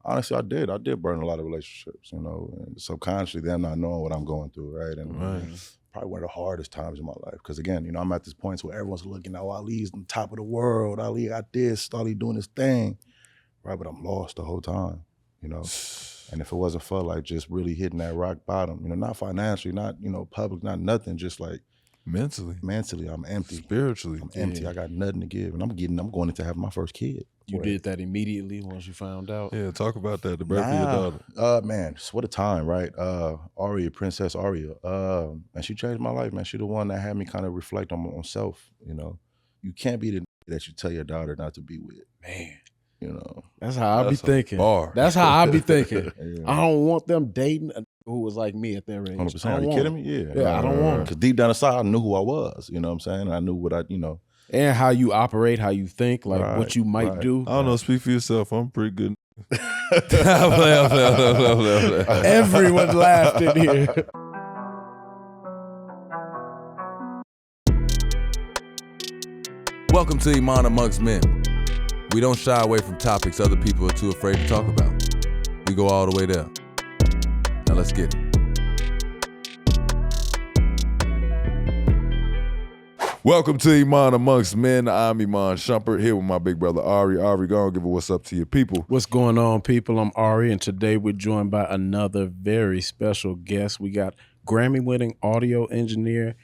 Honestly, I did. I did burn a lot of relationships, you know, and subconsciously them not knowing what I'm going through, right? And probably one of the hardest times in my life. Because again, you know, I'm at this point where everyone's looking, oh, Ali's on top of the world. Ali got this, Ali doing his thing, right? But I'm lost the whole time, you know? And if it wasn't for like just really hitting that rock bottom, you know, not financially, not, you know, public, not nothing, just like mentally, I'm empty. Spiritually, I'm empty. I got nothing to give, and I'm going into having my first kid. You did that immediately once you found out? Yeah, talk about that, the birth of your daughter. Man, what a time, right? Aria, Princess Aria, and she changed my life, man. She the one that had me kind of reflect on self, you know. You can't be the that you tell your daughter not to be with. Man. You know. That's how I be thinking. That's how I be thinking. Yeah. I don't want them dating who was like me at their age. 100%. Are you kidding me? Yeah. Yeah, I don't want it. Because deep down inside, I knew who I was. You know what I'm saying? I knew what you know. And how you operate, how you think, like what you might do. I don't know, speak for yourself. I'm pretty good. Everyone laughed in here. Welcome to Iman Amongst Men. We don't shy away from topics other people are too afraid to talk about. We go all the way there. Now let's get it. Welcome to Iman Amongst Men. I'm Iman Shumpert here with my big brother Ahrii. Ahrii, go on, give a what's up to your people. What's going on, people? I'm Ahrii, and today we're joined by another very special guest. We got Grammy-winning audio engineer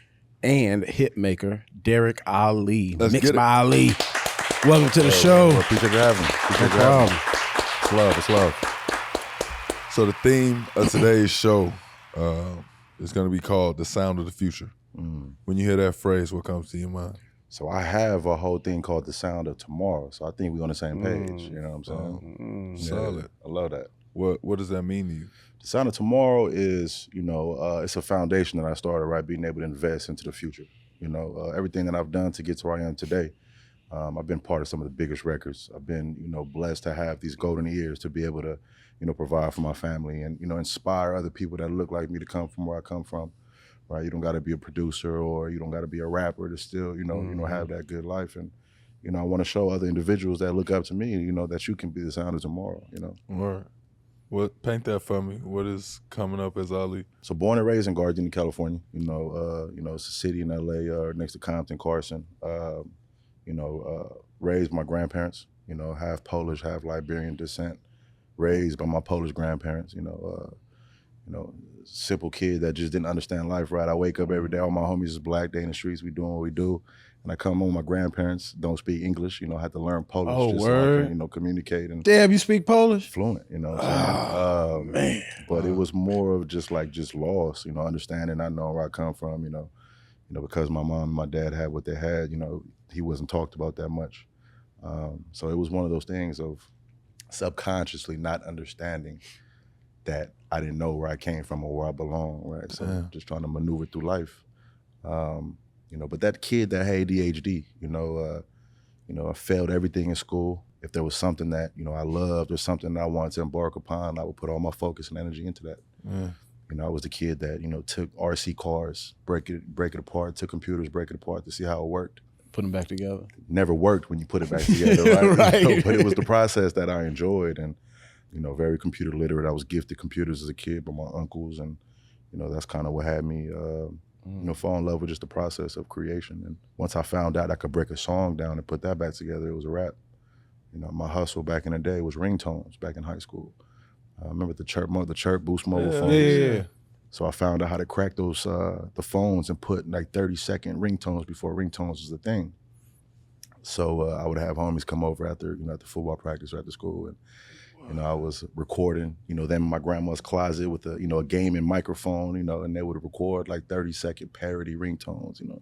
and hit maker, Derek Ali. MixedByAli. Welcome to the show. Appreciate you having me. It's love. It's love. So the theme of today's show is going to be called The Sound of the Future. When you hear that phrase, what comes to your mind? So I have a whole thing called The Sound of Tomorrow. So I think we're on the same page. You know what I'm saying? Solid. I love that. What does that mean to you? The Sound of Tomorrow is, you know, it's a foundation that I started, right? Being able to invest into the future. You know, everything that I've done to get to where I am today. I've been part of some of the biggest records. I've been, you know, blessed to have these golden years to be able to, you know, provide for my family and, you know, inspire other people that look like me to come from where I come from. Right, you don't got to be a producer or you don't got to be a rapper to still, you know, have that good life. And, you know, I want to show other individuals that look up to me, you know, that you can be the sound of tomorrow. You know. Right. Paint that for me. What is coming up as Ali? So born and raised in Gardena, California. You know, it's a city in LA next to Compton, Carson. Raised by my grandparents. You know, half Polish, half Liberian descent. Raised by my Polish grandparents. You know, simple kid that just didn't understand life, right? I wake up every day, all my homies is black, they in the streets, we doing what we do. And I come home, my grandparents don't speak English, you know, I had to learn Polish just so I can, you know, communicate. And damn, you speak Polish? Fluent, you know. Man. But it was more of just lost, you know, understanding, not knowing where I come from, you know, because my mom and my dad had what they had, you know, he wasn't talked about that much. So it was one of those things of subconsciously not understanding that I didn't know where I came from or where I belong, right? So just trying to maneuver through life. You know, but that kid that had ADHD, I failed everything in school. If there was something that, you know, I loved or something that I wanted to embark upon, I would put all my focus and energy into that. You know, I was the kid that, you know, took RC cars, break it apart, took computers, break it apart to see how it worked. Put them back together. Never worked when you put it back together, right? Right. You know, but it was the process that I enjoyed. And you know, very computer literate. I was gifted computers as a kid by my uncles, and you know, that's kind of what had me, you know, fall in love with just the process of creation. And once I found out I could break a song down and put that back together, it was a wrap. You know, my hustle back in the day was ringtones back in high school. I remember the chirp Boost mobile phones. Yeah. So I found out how to crack those the phones and put like 30-second ringtones before ringtones was a thing. So I would have homies come over after, you know, after football practice or after school, and you know, I was recording, you know, them in my grandma's closet with a, you know, a gaming microphone, you know, and they would record like 30-second parody ringtones, you know.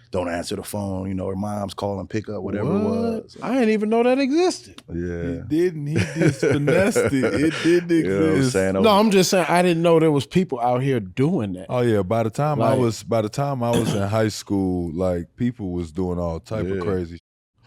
Don't answer the phone, you know, or mom's calling, pick up, whatever it was. I didn't even know that existed. Yeah. He just finessed it. It didn't exist. You know what I'm saying? No, I'm just saying I didn't know there was people out here doing that. Oh yeah, by the time I was in high school, like people was doing all type of crazy.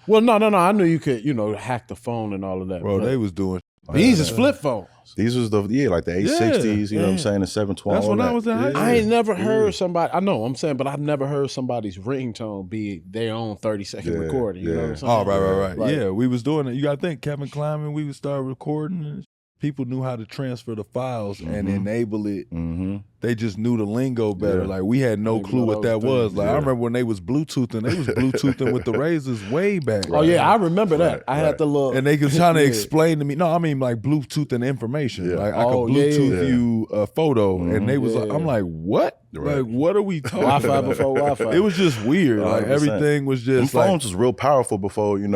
Well, no. I knew you could, you know, hack the phone and all of that. Bro, they was doing. These is flip phones. These was like the 860s, you know what I'm saying, the 712. That's when I was in high school. I ain't never heard somebody, I know, I'm saying, but I've never heard somebody's ringtone be their own 30-second recording. You know what I'm saying? Oh, right. Yeah, we was doing it. You got to think, Kevin Kleiman, we would start recording. people knew how to transfer the files and enable it. Mm-hmm. They just knew the lingo better. Yeah. Like we had no clue what that was. Like I remember when they was Bluetoothing, they was Bluetoothing with the razors way back. Oh yeah, I remember that. I had the little and they was trying to explain to me. No, I mean like Bluetoothing information. Like I could Bluetooth you a photo, and they was like, I'm like, what? Like what are we talking Wi-Fi about? before Wi-Fi. It was just weird. Like 100%. everything was just Them phones was real powerful before like you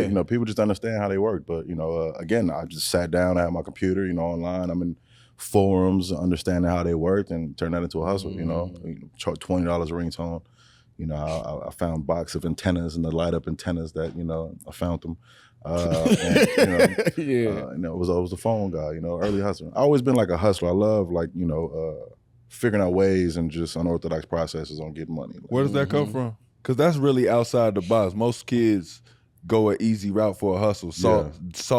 know people just understand how they work. But again, I just sat down, I had my computer, online. I'm in forums, understanding how they worked, and turn that into a hustle. Charge $20 a ringtone. I found a box of antennas and the light up antennas that I found them. And I was a phone guy. Early hustler. I always been like a hustler. I love figuring out ways and just unorthodox processes on getting money. Where does that come from? Because that's really outside the box. Most kids go an easy route for a hustle. Saw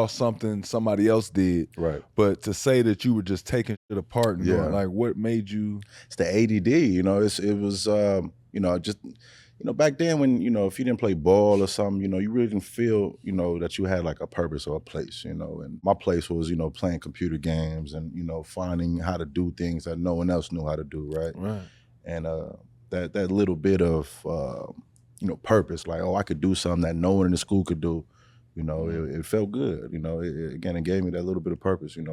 something somebody else did. Right. But to say that you were just taking shit apart and going, like, what made you? It's the ADD. It was just back then when if you didn't play ball or something, you really didn't feel that you had like a purpose or a place. And my place was playing computer games and finding how to do things that no one else knew how to do. Right. Right. And that little bit of purpose, like, oh, I could do something that no one in the school could do. It felt good. It gave me that little bit of purpose. And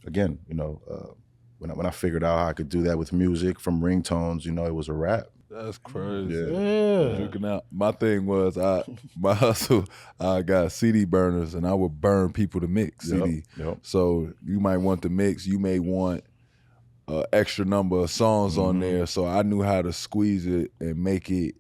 again, when I figured out how I could do that with music from ringtones, it was a wrap. That's crazy. Yeah. Drinking out. My thing was my hustle. I got CD burners, and I would burn people to mix CD. Yep. So you might want to mix. You may want an extra number of songs on there. So I knew how to squeeze it and make it.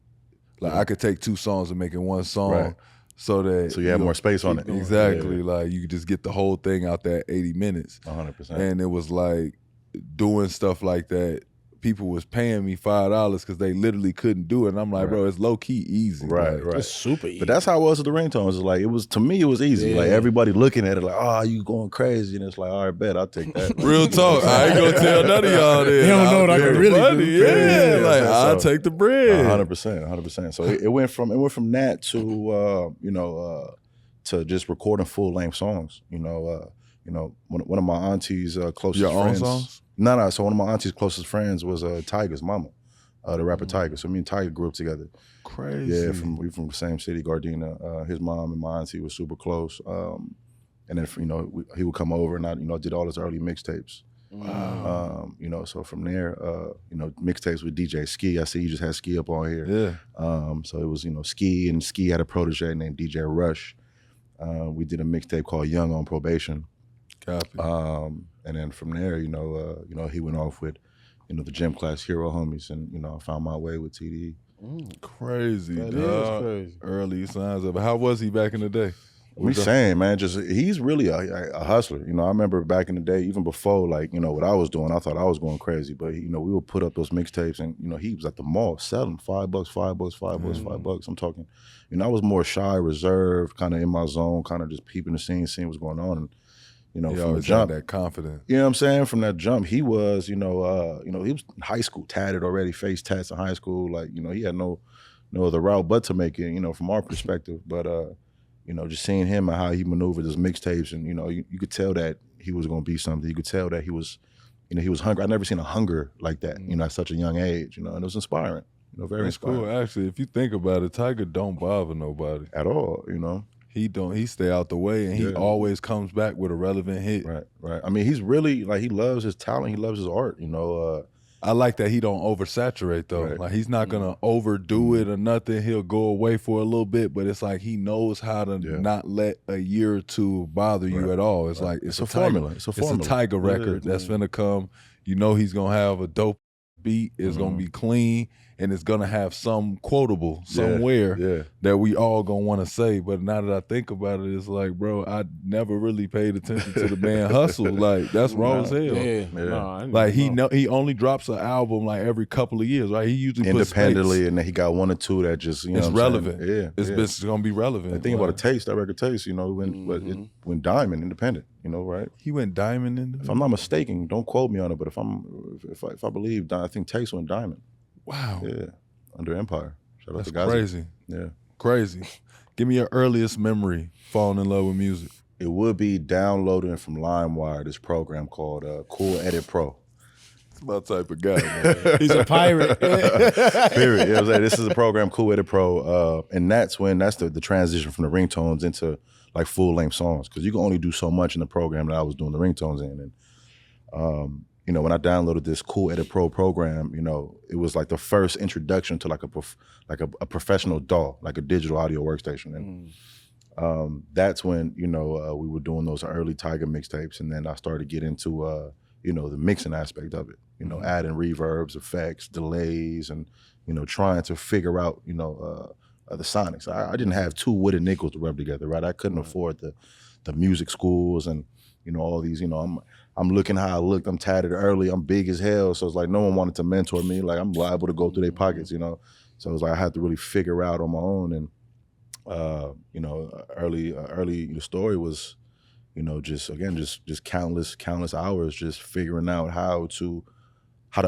Like I could take 2 songs and make it 1 song, so you have more space on it. Exactly. Like you could just get the whole thing out that 80 minutes. 100%. And it was like doing stuff like that. People was paying me $5 because they literally couldn't do it. And I'm like, bro, it's low key easy. Right. It's super easy. But that's how it was with the ringtones. It's like to me it was easy. Yeah. Like everybody looking at it like, oh, you going crazy. And it's like, all right, bet, I'll take that. Real talk. I ain't gonna tell none of y'all this. You don't know what I can really do. Yeah. Like I'll take the bread. 100%. So it went from that to to just recording full length songs. One of my auntie's closest friends. Your own songs? No. So one of my auntie's closest friends was Tyga's mama, the rapper Tyga. So me and Tyga grew up together. Crazy. Yeah, we from the same city, Gardena. His mom and my auntie was super close. And then he would come over and I did all his early mixtapes. Wow. So from there, mixtapes with DJ Skee. I see you just had Skee up on here. Yeah. So it was Skee, and Skee had a protege named DJ Rush. We did a mixtape called Young on Probation. Copy. And then from there, he went off with, the gym class hero homies, and I found my way with TDE. Crazy, that dog. Is crazy. Early signs of it. How was he back in the day? We saying, man, he's really a hustler. I remember back in the day, even before what I was doing, I thought I was going crazy. But we would put up those mixtapes, and he was at the mall selling $5. I'm talking, I was more shy, reserved, kind of in my zone, kind of just peeping the scene, seeing what's going on. And he from the jump, had that confidence. You know what I'm saying? From that jump, he was, he was in high school, tatted already, face tats in high school. Like, he had no other route but to make it, from our perspective. But just seeing him and how he maneuvered his mixtapes, and you could tell that he was going to be something. You could tell that he was, he was hungry. I'd never seen a hunger like that, at such a young age, and it was inspiring. Very inspiring. Cool. Actually, if you think about it, Tyga don't bother nobody at all. He stay out the way, and he always comes back with a relevant hit. Right. I mean, he's really he loves his talent. He loves his art. I like that he don't oversaturate though. Right. Like he's not gonna overdo it or nothing. He'll go away for a little bit, but it's like he knows how to not let a year or two bother you at all. It's like it's a formula. It's a Tyga record that's gonna come. He's gonna have a dope beat. It's gonna be clean. And it's gonna have some quotable somewhere that we all gonna want to say. But now that I think about it, it's like, bro, I never really paid attention to the man hustle. Like that's raw as hell. Yeah. Like he only drops an album like every couple of years, right? He usually independently, and then he got 1 or 2 that just it's relevant. It's gonna be relevant. The thing about that record Taste, it went diamond independent. Right? He went diamond independent. If I'm not mistaken, don't quote me on it, but if I believe, I think Taste went diamond. Wow. Yeah. Under Empire. Shout out to crazy. Yeah. Crazy. Give me your earliest memory falling in love with music. It would be downloading from LimeWire this program called Cool Edit Pro. It's my type of guy, man. He's a pirate. Period. You know what I'm saying? This is a program, Cool Edit Pro, and that's the transition from the ringtones into like full-length songs, because you can only do so much in the program that I was doing the ringtones in. And you know, when I downloaded this Cool Edit Pro program, you know, it was like the first introduction to like a professional DAW, like a digital audio workstation. And that's when, you know, we were doing those early Tyga mixtapes, and then I started to get into you know, the mixing aspect of it, you know, adding reverbs, effects, delays, and, you know, trying to figure out, you know, the sonics. I didn't have two wooden nickels to rub together, right? I couldn't afford the music schools and, you know, all these, you know, I'm looking how I looked, I'm tatted early, I'm big as hell, so it's like no one wanted to mentor me, like I'm liable to go through their pockets, you know? So it was like I had to really figure out on my own. And, you know, early the story was, you know, just countless hours just figuring out how to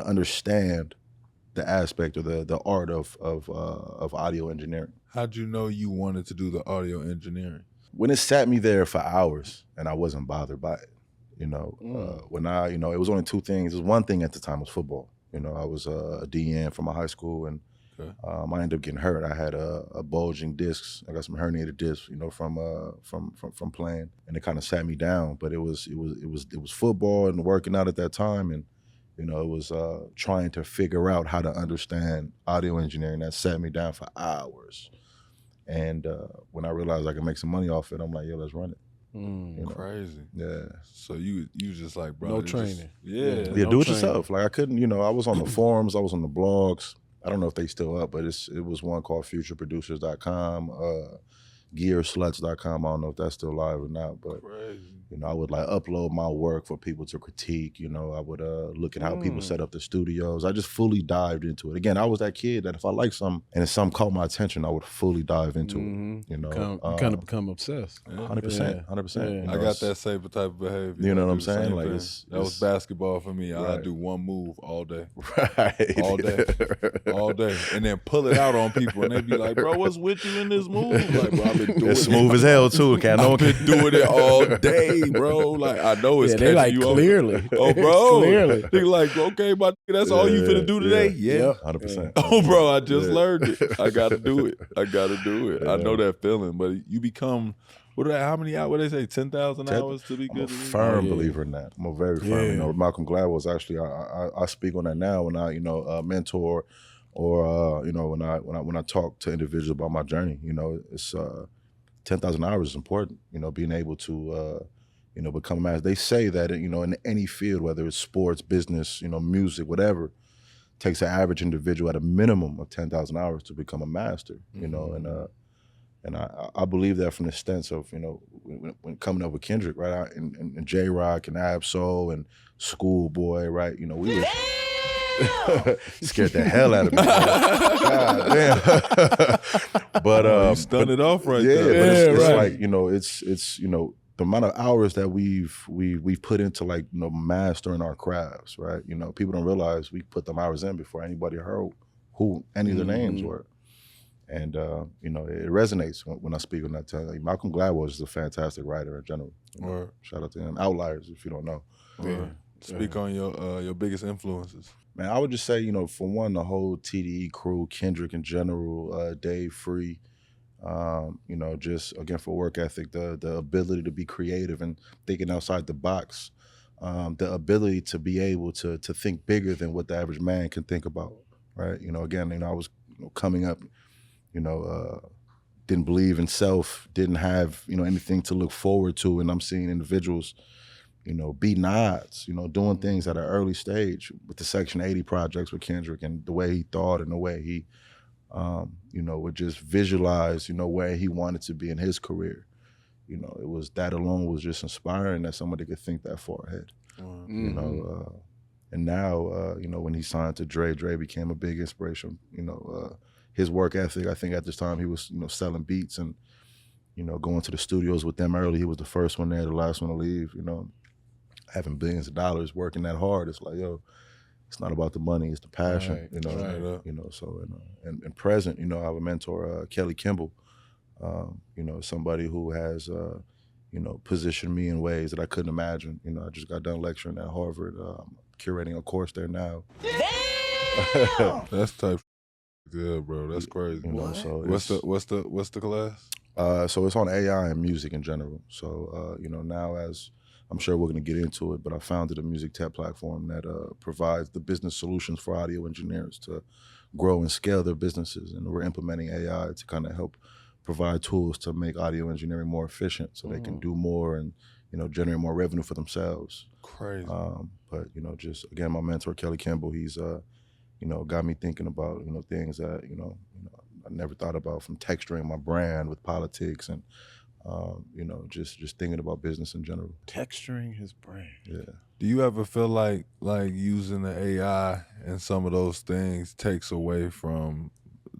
understand the aspect or the art of audio engineering. How'd you know you wanted to do the audio engineering? When it sat me there for hours and I wasn't bothered by it, you know, when you know, it was only two things. It was one thing at the time was football. You know, I was a DN from my high school, and I ended up getting hurt. I had a bulging discs. I got some herniated discs, you know, from playing, and it kind of sat me down. But it was football and working out at that time, and you know, it was trying to figure out how to understand audio engineering. That sat me down for hours. And when I realized I could make some money off it, I'm like, yo, let's run it. You know? Crazy. Yeah. So you just like, bro, No training. Yeah, no do it training. yourself. Like I couldn't, you know, I was on the forums, I was on the blogs. I don't know if they still up, but it was one called futureproducers.com, gearsluts.com. I don't know if that's still live or not, but you know, I would like upload my work for people to critique. You know, I would look at how people set up the studios. I just fully dived into it. Again, I was that kid that if I liked something and if something caught my attention, I would fully dive into it. You know, kind of become obsessed. 100%. You know, I got that same type of behavior. You know what I'm do the saying? same Like thing. That was basketball for me. I Right. do one move all day. Right. All day. All day. And then pull it out on people, and they be like, bro, what's with you in this move? Like, bro, I've been doing It's smooth as hell too. Can't no I've been doing it all day, bro. Like, I know it's they like catching you clearly. off. Oh, bro. Clearly. They like, okay, my nigga, that's all you finna do today? Yeah. 100%. Oh, bro, I just learned it. I got to do it. I got to do it. I know that feeling, but you become, how many hours? What they say, 10,000 hours to be good? I'm a firm believer in that. I'm a very firm. You know, Malcolm Gladwell is actually, I speak on that now when I, you know, mentor or, you know, when I talk to individuals about my journey. You know, it's 10,000 hours is important. You know, being able to, you know, become a master. They say that, you know, in any field, whether it's sports, business, you know, music, whatever, takes an average individual at a minimum of 10,000 hours to become a master, you know, and I believe that from the stance of, you know, when coming up with Kendrick, right, and J-Rock and Ab-Soul and Schoolboy, right, you know, we were scared the hell out of me. God damn. But you stunned it off right yeah, there. but it's like, you know, it's you know, the amount of hours that we've put into, like, you know, mastering our crafts, right? You know, people don't realize we put them hours in before anybody heard who any of their names were. And, you know, it resonates when I speak on that time. Like, Malcolm Gladwell is a fantastic writer in general. You know? Shout out to him. Outliers, if you don't know. Speak on your biggest influences. Man, I would just say, you know, for one, the whole TDE crew, Kendrick in general, Dave Free, you know, just, again, for work ethic, the ability to be creative and thinking outside the box, the ability to be able to think bigger than what the average man can think about, right? You know, again, you know, I was, you know, coming up, you know, didn't believe in self, didn't have, you know, anything to look forward to, and I'm seeing individuals, you know, beating odds, you know, doing things at an early stage with the Section 80 projects with Kendrick, and the way he thought and the way he, you know, would just visualize, you know, where he wanted to be in his career. You know, it was, that alone was just inspiring that somebody could think that far ahead. You know, and now, you know, when he signed to Dre became a big inspiration. You know, his work ethic, I think at this time he was, you know, selling beats and, you know, going to the studios with them early. He was the first one there, the last one to leave, you know. Having billions of dollars, working that hard, it's like, yo, it's not about the money, it's the passion, you know. You know, so and present, you know, I have a mentor, Kelly Kimball, you know, somebody who has, you positioned me in ways that I couldn't imagine. I just got done lecturing at Harvard, curating a course there now. Damn! That's type good, bro. That's crazy. So what's the class? So it's on AI and music in general. So now, as I'm sure we're going to get into it, but I founded a music tech platform that provides the business solutions for audio engineers to grow and scale their businesses, and we're implementing AI to kind of help provide tools to make audio engineering more efficient, so they can do more and generate more revenue for themselves. Crazy. But just again, my mentor Kelly Campbell, he's got me thinking about things that I never thought about, from texturing my brand with politics and just thinking about business in general. Texturing his brand. Yeah. Do you ever feel like using the AI and some of those things takes away from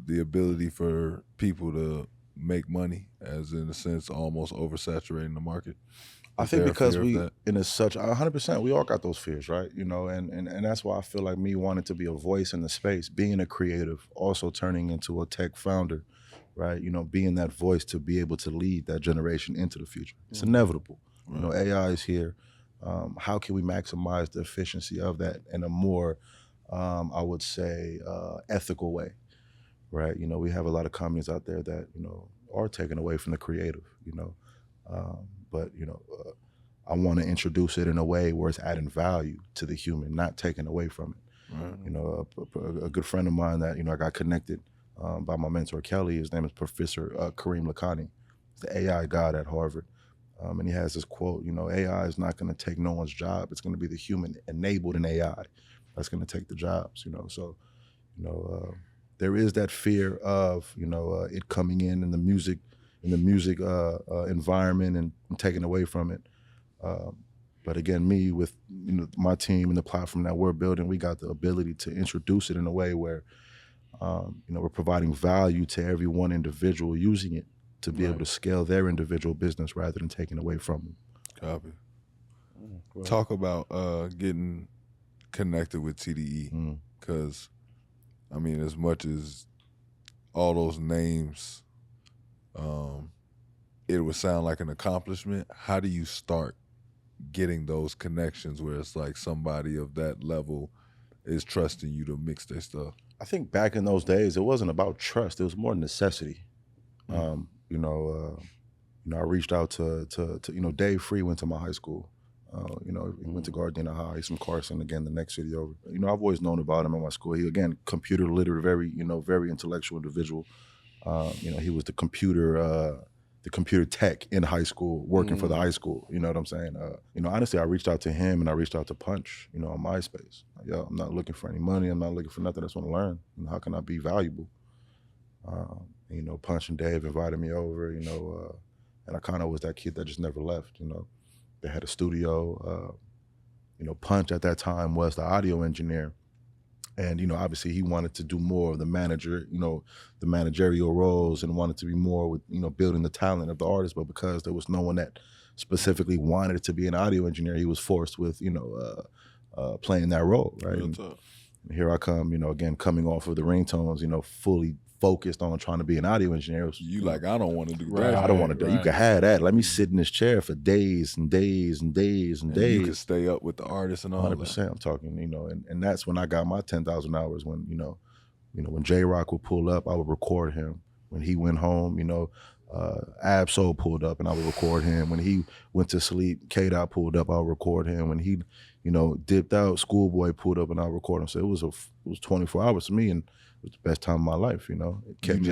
the ability for people to make money, as in a sense almost oversaturating the market? I think because in such 100%, we all got those fears, right? And that's why I feel like me wanting to be a voice in the space, being a creative, also turning into a tech founder, right? Being that voice to be able to lead that generation into the future. It's inevitable. Right. AI is here. How can we maximize the efficiency of that in a more, I would say, ethical way, right? We have a lot of companies out there that, are taken away from the creative, but I want to introduce it in a way where it's adding value to the human, not taking away from it. Right. A good friend of mine that I got connected by my mentor Kelly. His name is Professor Kareem Lakhani. He's the AI god at Harvard, and he has this quote: AI is not going to take no one's job. It's going to be the human enabled in AI that's going to take the jobs. So there is that fear of it coming in the music environment and taken away from it. But again, me with my team and the platform that we're building, we got the ability to introduce it in a way where we're providing value to every one individual using it to be able to scale their individual business rather than taking away from them. Copy. Well, talk about getting connected with TDE, because I mean, as much as all those names, it would sound like an accomplishment. How do you start getting those connections where it's like somebody of that level is trusting you to mix their stuff? I think back in those days, it wasn't about trust. It was more necessity. I reached out to Dave Free went to my high school. He went to Gardena High. He's from Carson, again, the next city over. I've always known about him in my school. He, again, computer literate, very intellectual individual. He was the computer tech in high school, working for the high school. You know what I'm saying? Honestly, I reached out to him and I reached out to Punch, on MySpace. Yo, I'm not looking for any money. I'm not looking for nothing. I just want to learn. How can I be valuable? Punch and Dave invited me over, and I kind of was that kid that just never left. They had a studio. Punch at that time was the audio engineer. And, obviously he wanted to do more of the manager, the managerial roles, and wanted to be more with, building the talent of the artist. But because there was no one that specifically wanted to be an audio engineer, he was forced with, playing that role, right? And here I come, again, coming off of the ringtones, fully focused on trying to be an audio engineer. You like, I don't want to do that. I don't want to do that. You can have that. Let me sit in this chair for days and days and days and days. You can stay up with the artists and all 100%, that. I'm talking, and that's when I got my 10,000 hours. When, when J-Rock would pull up, I would record him. When he went home, Ab-Soul pulled up and I would record him. When he went to sleep, K-Dot pulled up, I would record him. When he, dipped out, Schoolboy pulled up and I would record him. So it was 24 hours to me, and it was the best time of my life, It kept me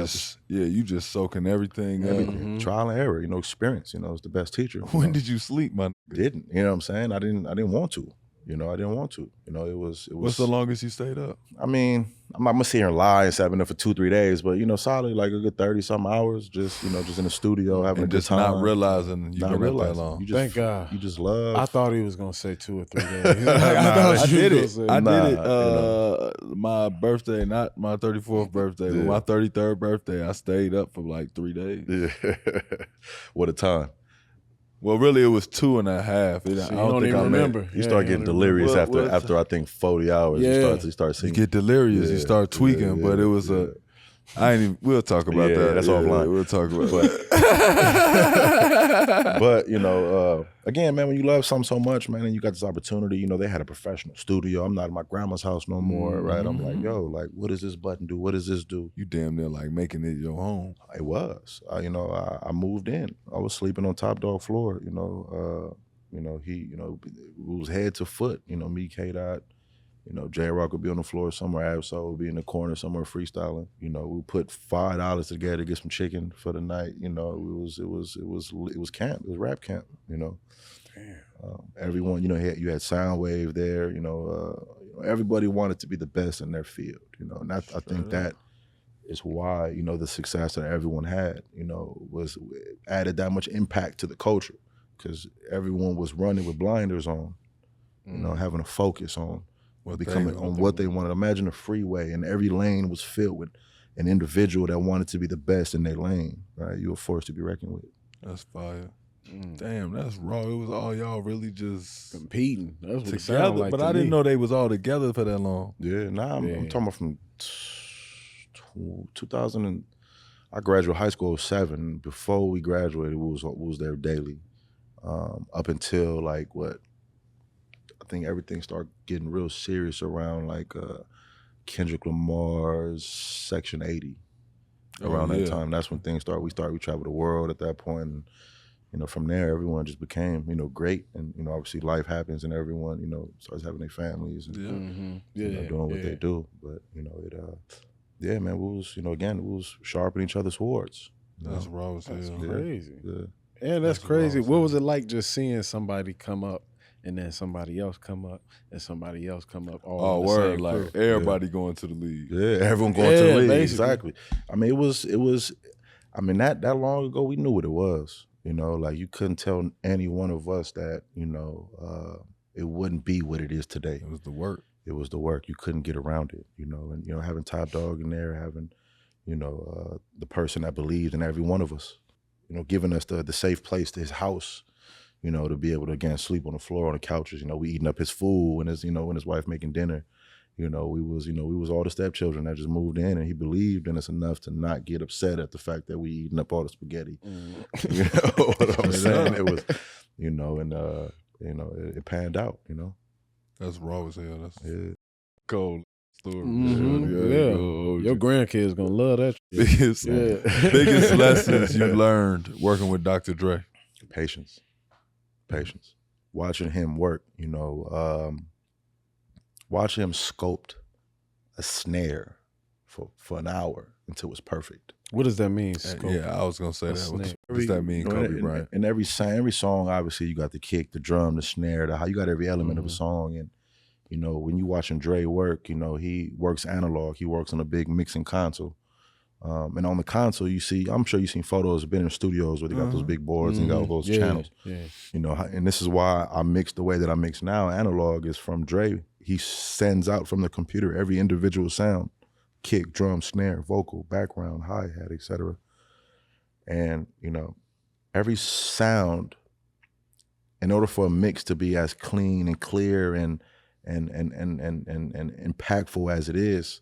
you just soaking everything. Trial and error, experience, it's the best teacher. When did you sleep, man? Didn't, you know what I'm saying? I didn't want to. I didn't want to. It was. What's the longest you stayed up? I mean, I'm not gonna sit here and lie and say I've been up for 2-3 days, but solid like a good 30-something hours, just just in the studio having and a good time. Not realizing you've been up that long. Thank God. You just love. I thought he was gonna say 2 or 3 days. I did it. My birthday, not my 34th birthday, but my 33rd birthday, I stayed up for like 3 days. Yeah. What a time. Well, really, it was 2.5. I don't even remember. You start getting delirious after I think 40 hours. Yeah. You start seeing. You get delirious. You start tweaking. But it was I ain't even, we'll talk about that. That's offline. We'll talk about that. But, you know, again, man, when you love something so much, man, and you got this opportunity, you know, they had a professional studio. I'm not in my grandma's house no more, right? I'm like, yo, like, what does this button do? What does this do? You damn near like making it your home. It was. You know, I moved in. I was sleeping on top dog floor, you know, it was head to foot, you know, me, K-Dot. You know, J-Rock would be on the floor somewhere, Absol would be in the corner somewhere freestyling. You know, we put $5 together to get some chicken for the night. You know, it was camp. It was rap camp. You know, everyone. You know, you had Soundwave there. You know, everybody wanted to be the best in their field. You know, and I think that is why, you know, the success that everyone had, you know, added that much impact to the culture, because everyone was running with blinders on. You know, having a focus on. What they wanted. Imagine a freeway and every lane was filled with an individual that wanted to be the best in their lane, right? You were forced to be reckoned with. That's fire. Damn, that's raw. It was all y'all really just competing. That's what it together, sounded like. But I didn't know they was all together for that long. Yeah, I'm talking about from 2000 and I graduated high school in 2007. Before we graduated, we was there daily, up until like what? I think everything started getting real serious around like Kendrick Lamar's Section 80. Around that time, that's when things started. We traveled the world at that point, and you know, from there, everyone just became, you know, great. And you know, obviously, life happens, and everyone, you know, starts having their families and you know, doing what they do. But you know, yeah, man, we was, you know, again, we was sharpening each other's swords. That's raw as hell. That's crazy. Yeah, that's crazy. What was it like just seeing somebody come up? And then somebody else come up, and somebody else come up. All word, like everybody going to the league. Yeah, everyone going to the league. Basically. Exactly. I mean, it was. I mean, that long ago, we knew what it was. You know, like you couldn't tell any one of us that, you know, it wouldn't be what it is today. It was the work. It was the work. You couldn't get around it. You know, and you know, having Top Dawg in there, having, you know, the person that believed in every one of us. You know, giving us the safe place to his house. You know, to be able to, again, sleep on the floor, on the couches. You know, we eating up his food when his wife making dinner. You know, we was all the stepchildren that just moved in, and he believed in us enough to not get upset at the fact that we eating up all the spaghetti. You know what I'm saying? It was, you know, and you know, it panned out. You know, that's raw as hell. That's cold story. Your grandkids gonna love that. Biggest lessons you learned working with Dr. Dre. Patience. Watching him work, you know, watching him sculpt a snare for an hour until it was perfect. What does that mean? Sculpt? Yeah, I was gonna say that. What does that mean, Kobe Bryant? In every song, obviously, you got the kick, the drum, the snare, you got every element of a song. And you know, when you watching Dre work, you know, he works analog. He works on a big mixing console. And on the console, I'm sure you've seen photos, been in studios where they got those big boards and got all those channels. Yeah. You know, and this is why I mix the way that I mix now. Analog is from Dre. He sends out from the computer every individual sound, kick, drum, snare, vocal, background, hi-hat, etc. And, you know, every sound, in order for a mix to be as clean and clear and impactful as it is,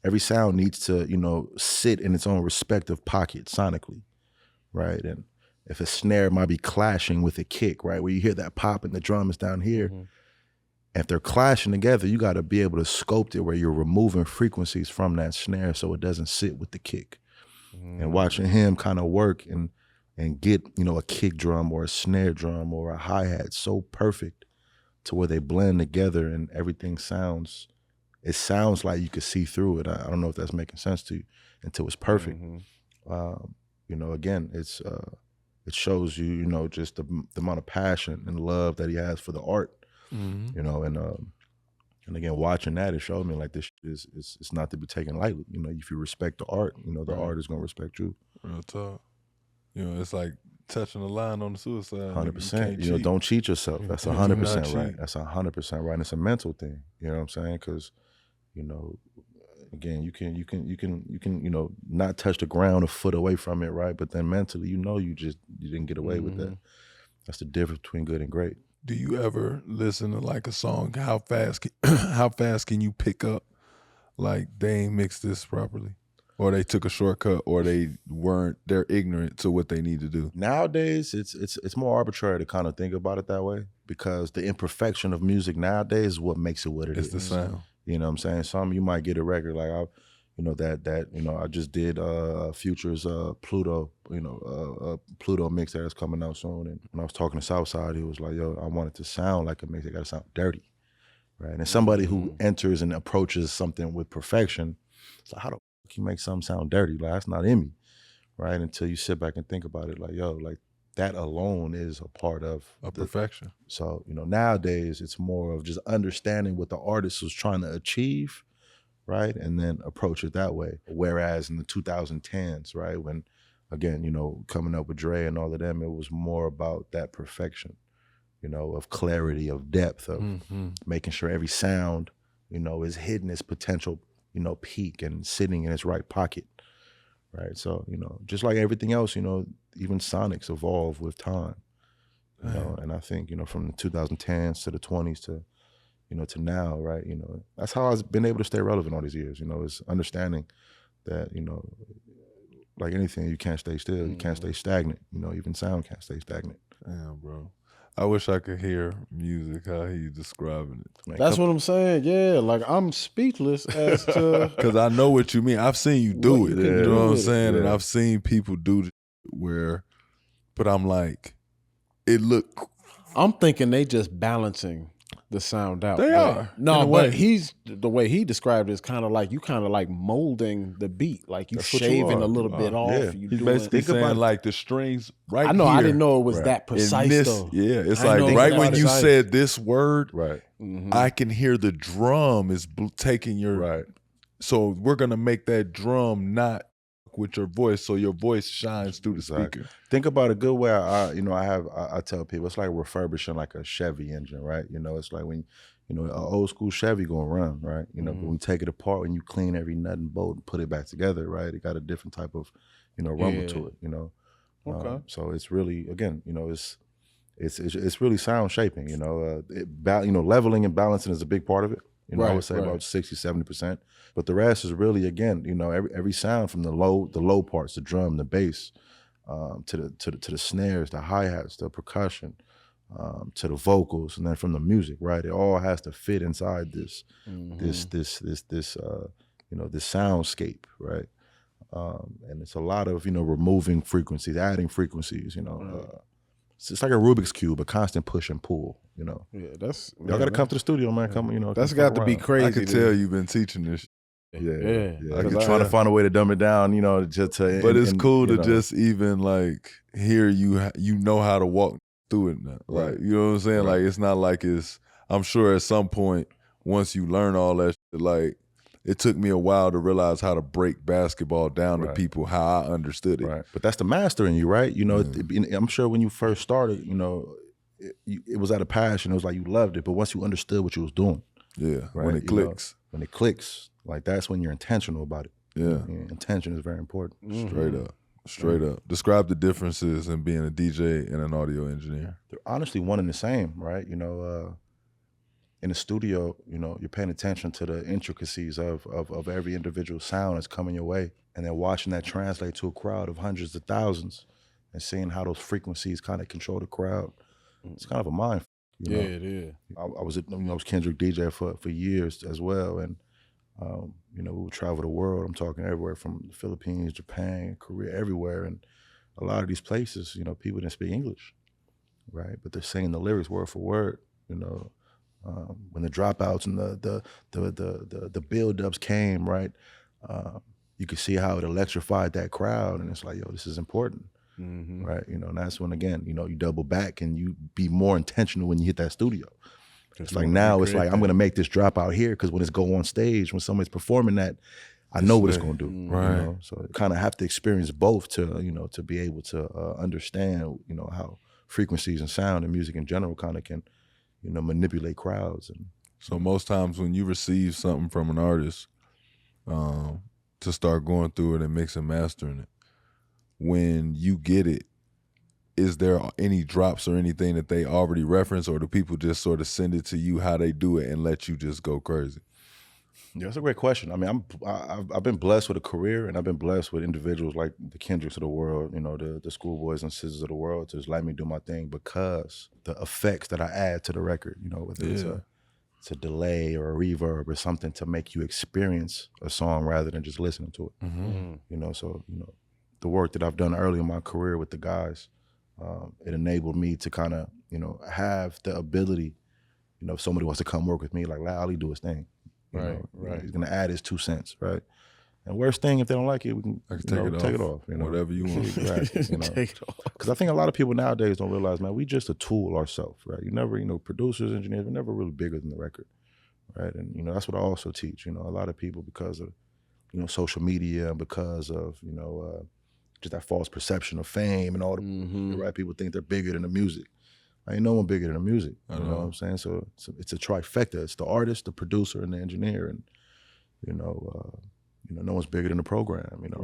every sound needs to, you know, sit in its own respective pocket sonically, right? And if a snare might be clashing with a kick, right, where you hear that pop and the drum is down here, if they're clashing together, you got to be able to sculpt it where you're removing frequencies from that snare so it doesn't sit with the kick. And watching him kind of work and get, you know, a kick drum or a snare drum or a hi-hat so perfect to where they blend together and everything sounds like you could see through it. I don't know if that's making sense to you until it's perfect. You know, again, it shows you, you know, just the amount of passion and love that he has for the art. You know, and again, watching that, it showed me like this is it's not to be taken lightly. You know, if you respect the art, you know, the art is gonna respect you. Real talk. You know, it's like touching the line on the suicide. 100%. You know, don't cheat yourself. That's 100% right. That's 100% right. And it's a mental thing. You know what I'm saying? Because, you know, again, you can, you know, not touch the ground a foot away from it, right? But then mentally, you know, you didn't get away with that. That's the difference between good and great. Do you ever listen to like a song? How fast can you pick up like they ain't mixed this properly? Or they took a shortcut, or they're ignorant to what they need to do. Nowadays, it's more arbitrary to kind of think about it that way, because the imperfection of music nowadays is what makes it what it is. It's the sound. You know what I'm saying? Some you might get a record like I just did Future's Pluto, Pluto mix that's coming out soon. And when I was talking to Southside, he was like, yo, I want it to sound like a mix. It got to sound dirty, right? And somebody who enters and approaches something with perfection, it's like, how the fuck you make something sound dirty? Like, that's not in me, right? Until you sit back and think about it, like, yo, like that alone is a part of perfection. So, nowadays it's more of just understanding what the artist was trying to achieve, right? And then approach it that way. Whereas in the 2010s, right, when, again, coming up with Dre and all of them, it was more about that perfection, of clarity, of depth, of making sure every sound, is hitting its potential, peak and sitting in its right pocket, right? So, just like everything else, even sonics evolve with time, and I think, from the 2010s to the 20s to, to now, right? That's how I've been able to stay relevant all these years, is understanding that, like anything, you can't stay still, you can't stay stagnant, even sound can't stay stagnant. Damn, bro. I wish I could hear music, how he's describing it. That's what I'm saying, yeah. Like, I'm speechless as to... Because I know what you mean. I've seen you do it, you know what I'm saying? Yeah. And I've seen people do it but I'm like, it look... I'm thinking they just balancing the sound out. They are. No, but the way he described it is kind of like you kind of like molding the beat, like you shaving a little bit off. Yeah. You He's doing, basically saying like the strings right here. I know, I didn't know it was that precise though. Yeah, it's like right when you said this word, right, I can hear the drum is taking your... right. So we're going to make that drum not with your voice, so your voice shines through the speaker. Think about a good way. I tell people it's like refurbishing like a Chevy engine, right? It's like when an old school Chevy gonna run, right? But when you take it apart, when you clean every nut and bolt and put it back together, right? It got a different type of rumble to it, Okay. So it's really, again, it's really sound shaping, leveling and balancing is a big part of it. I would say about 60-70%, but the rest is really, again, every sound from the low parts, the drum, the bass, to the snares, the hi-hats, the percussion, to the vocals, and then from the music, right? It all has to fit inside this soundscape, right? And it's a lot of removing frequencies, adding frequencies, it's like a Rubik's Cube, a constant push and pull, Yeah, that's... Y'all got to come to the studio, man. Come, That's got to be crazy. I can tell you've been teaching this. Yeah. Like you're trying to find a way to dumb it down, just to... But it's cool to just even like hear you know how to walk through it now. Right. Like, you know what I'm saying? Like, it's not like I'm sure at some point, once you learn all that shit, like, it took me a while to realize how to break basketball down to people, how I understood it. Right. But that's the master in you, right? I'm sure when you first started, it was out of passion. It was like you loved it. But once you understood what you was doing. Yeah, right? when it clicks. When it clicks, like that's when you're intentional about it. Yeah. Intention is very important. Straight up. Describe the differences in being a DJ and an audio engineer. They're honestly one and the same, right? In the studio, you're paying attention to the intricacies of every individual sound that's coming your way, and then watching that translate to a crowd of hundreds of thousands and seeing how those frequencies kind of control the crowd. It's kind of a mind. Yeah, it is. I was Kendrick DJ for years as well, and we would travel the world. I'm talking everywhere from the Philippines, Japan, Korea, everywhere, and a lot of these places, people didn't speak English, right? But they're singing the lyrics word for word, when the dropouts and the build-ups came, right? You could see how it electrified that crowd, and it's like, yo, this is important, right? And that's when, again, you double back and you be more intentional when you hit that studio. It's like now it's like, I'm gonna make this drop out here because when it's go on stage, when somebody's performing that, I know what it's gonna do. Right. So you kind of have to experience both to to be able to understand how frequencies and sound and music in general kind of can manipulate crowds. And so most times when you receive something from an artist, to start going through it and mixing and mastering it, when you get it, is there any drops or anything that they already reference, or do people just sort of send it to you how they do it and let you just go crazy? Yeah, that's a great question. I mean, I've been blessed with a career, and I've been blessed with individuals like the Kendricks of the world, you know, the Schoolboys and Scissors of the world, to just let me do my thing because the effects that I add to the record, you know, whether it's a delay or a reverb or something to make you experience a song rather than just listening to it. You know, so you know, the work that I've done early in my career with the guys, it enabled me to kind of, you know, have the ability, you know, if somebody wants to come work with me, like let Ali do his thing. You know, he's gonna add his 2 cents, right? And worst thing, if they don't like it, we can take it off. You know? Whatever you want. Exactly, you know? Take it off. Because I think a lot of people nowadays don't realize, man, we just a tool ourselves, right? You never, you know, producers, engineers, we're never really bigger than the record, right? And you know, that's what I also teach. You know, a lot of people, because of, you know, social media and because of, you know, just that false perception of fame and all the right, people think they're bigger than the music. Ain't no one bigger than the music, you know what I'm saying? So it's a trifecta. It's the artist, the producer, and the engineer, and you know, no one's bigger than the program, you know.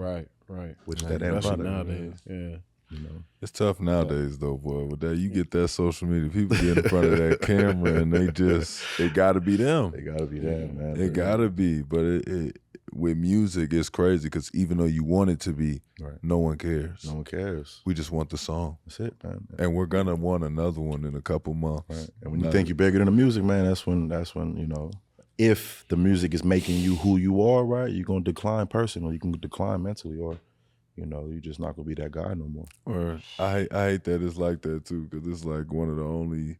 Right. Which is that end product nowadays, you know. It's tough nowadays though, boy. With that, you get that social media, people get in front of that camera and they gotta be them. They gotta be them, man. It gotta be, but it with music, it's crazy because even though you want it to be, no one cares. No one cares. We just want the song. That's it, man. And we're gonna want another one in a couple months. Right. And when you think you're bigger than the music, man, that's when you know, if the music is making you who you are, right, you're gonna decline personally, you can decline mentally, or you know, you're just not gonna be that guy no more. Or I hate that it's like that too, because it's like one of the only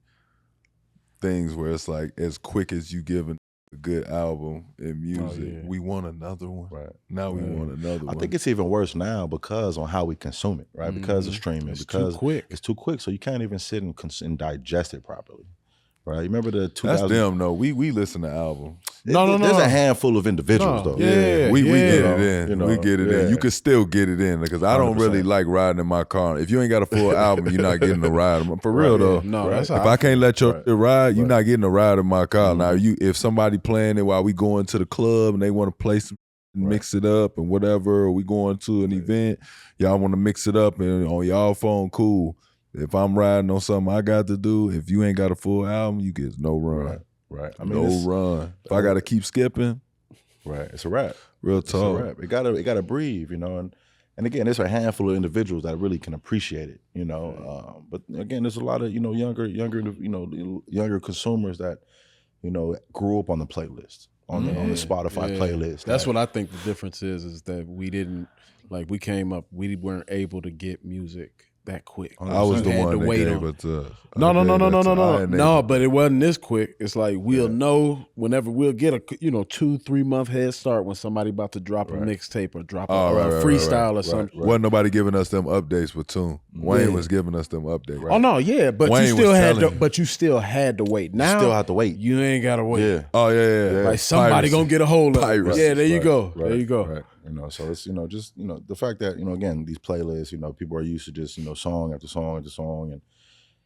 things where it's like as quick as you give a good album in music, we want another one. Right. Now we want another one. I think it's even worse now because on how we consume it, right? Because of streaming, it's because too quick. It's too quick, so you can't even sit and digest it properly. Right? You remember the 2000s? That's them, no. We listen to albums. No. There's a handful of individuals, though. Yeah, we get it in. You know, we get it in. You can still get it in because I don't 100%. really like riding in my car. If you ain't got a full album, you're not getting a ride. For real though. No, that's if I can't let your shit ride, you're not getting a ride in my car. Now, if somebody playing it while we going to the club and they want to play some, mix it up and whatever, or we going to an event, y'all want to mix it up and on y'all phone, cool. If I'm riding on something I got to do, if you ain't got a full album, you get no run. Right. I mean, no run. If I got to keep skipping, it's a wrap. Real talk. It's a wrap. It gotta breathe, you know. And again, there's a handful of individuals that really can appreciate it, you know. But again, there's a lot of, you know, younger consumers that, you know, grew up on the playlist, on the Spotify playlist. That's what I think the difference is that we didn't, like, we came up, we weren't able to get music that quick. I was the one that gave it to us. No, but it wasn't this quick. It's like we'll know whenever we'll get a 2-3 month head start when somebody about to drop a mixtape or drop a freestyle or something. Wasn't nobody giving us them updates with Tune. Wayne was giving us them updates. Oh no, but Wayne you still had to wait. Now you still have to wait. You ain't gotta wait. Yeah. Oh yeah. Like somebody gonna get a hold of it. Pirates. Yeah, there you go. Right. There you go. Right. You know, so it's, you know, just, you know, the fact that, you know, again, these playlists, you know, people are used to just, you know, song after song after song, and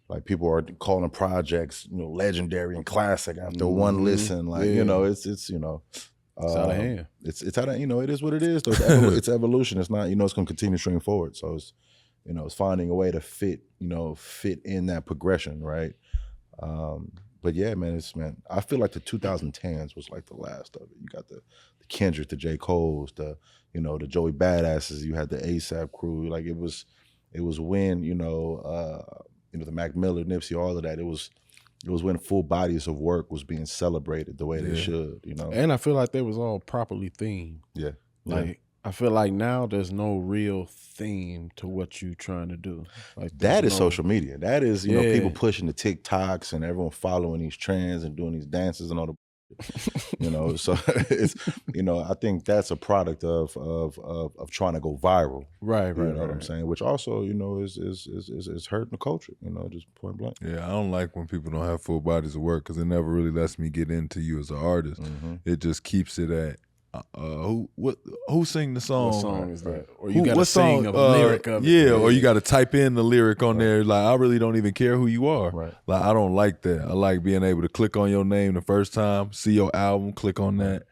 like people are calling projects, you know, legendary and classic after one listen. Like, you know, it's you know, it's out of hand. It's out of, you know, it is what it is. Though. It's evolution. It's not, you know, it's gonna continue to stream forward. So it's, you know, it's finding a way to fit in that progression, right? But yeah, man, I feel like the 2010s was like the last of it. You got the Kendrick, the J. Cole's, the Joey Badasses. You had the ASAP crew. Like it was when the Mac Miller, Nipsey, all of that. It was when full bodies of work was being celebrated the way they should. You know, and I feel like they was all properly themed. Yeah, like I feel like now there's no real theme to what you trying to do. Like that is social media. That is you know people pushing the TikToks and everyone following these trends and doing these dances and all the. You know, so it's, you know, I think that's a product of trying to go viral. Right. You know what I'm saying? Which also, you know, is hurting the culture, you know, just point blank. Yeah, I don't like when people don't have full bodies of work because it never really lets me get into you as an artist. It just keeps it at who sing the song? What song is that? Or you gotta sing a lyric of it. Yeah, or you gotta type in the lyric on there. Like, I really don't even care who you are. Right. Like, I don't like that. I like being able to click on your name the first time, see your album, click on that,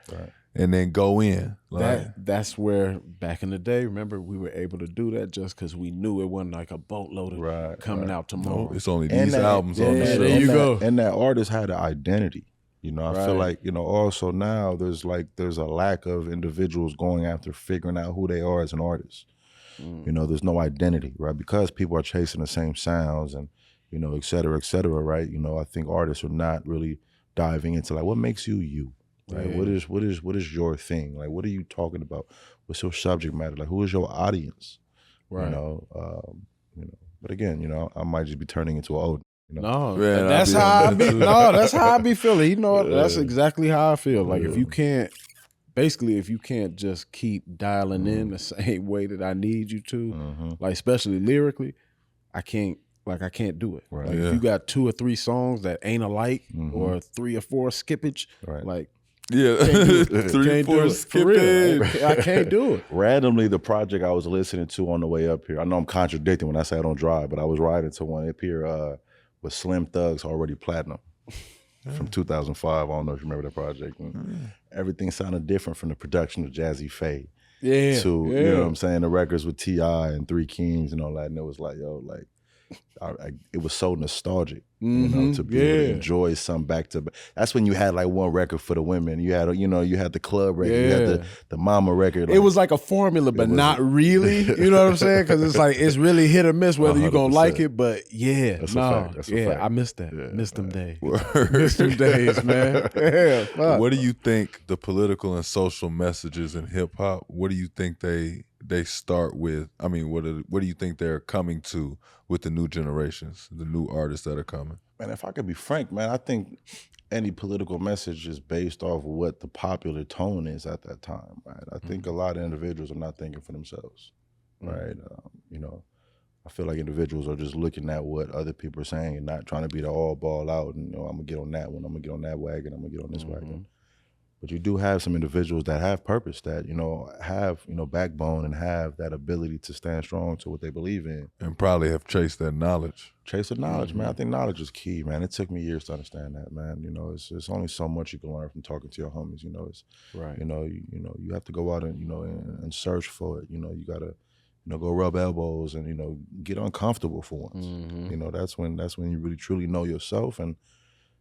and then go in. Like, that's where back in the day, remember, we were able to do that just because we knew it wasn't like a boatload of coming out tomorrow. It's only these albums on the show. There you go. And that artist had an identity. You know, I feel like, you know, also now there's a lack of individuals going after figuring out who they are as an artist. You know, there's no identity, right? Because people are chasing the same sounds and, you know, et cetera, right? You know, I think artists are not really diving into like, what makes you you, right? What is your thing? Like, what are you talking about? What's your subject matter? Like, who is your audience? Right. You know, but again, you know, I might just be turning into an old. You know? No, that's how I be. No, that's how I be feeling. You know, that's exactly how I feel. Like if you can't just keep dialing in the same way that I need you to, like especially lyrically, I can't do it. Right. Like if you got 2 or 3 songs that ain't alike, or 3 or 4 skippage, like. Yeah, 3 or 4 skippage. I can't do it. Randomly, the project I was listening to on the way up here, I know I'm contradicting when I say I don't drive, but I was riding to one up here with Slim Thug's Already Platinum from 2005. I don't know if you remember that project. Everything sounded different from the production of Jazzy Faye. To, you know what I'm saying, the records with T.I. and Three Kings and all that. And it was like, yo, like, it was so nostalgic, you know, to be able to enjoy some back to back. That's when you had like one record for the women. You had, you know, you had the club record, you had the mama record. Like, it was like a formula, but not really. You know what I'm saying? Because it's like it's really hit or miss whether you're gonna like it. But that's a fact. That's a fact. I missed that. Missed them days. Missed them days, man. What do you think the political and social messages in hip hop? What do you think they start with? I mean, what do you think they're coming to with the new generations, the new artists that are coming? Man, if I could be frank, man, I think any political message is based off of what the popular tone is at that time, right? I think a lot of individuals are not thinking for themselves, right? You know, I feel like individuals are just looking at what other people are saying and not trying to be the all ball out and, you know, I'm gonna get on that one, I'm gonna get on that wagon, I'm gonna get on this wagon. But you do have some individuals that have purpose, that, you know, have, you know, backbone and have that ability to stand strong to what they believe in. And probably have chased that knowledge. Chase the knowledge, man. I think knowledge is key, man. It took me years to understand that, man. You know, it's only so much you can learn from talking to your homies, you know. It's right. You know, you have to go out and, you know, and search for it. You know, you gotta, you know, go rub elbows and, you know, get uncomfortable for once. You know, that's when you really truly know yourself, and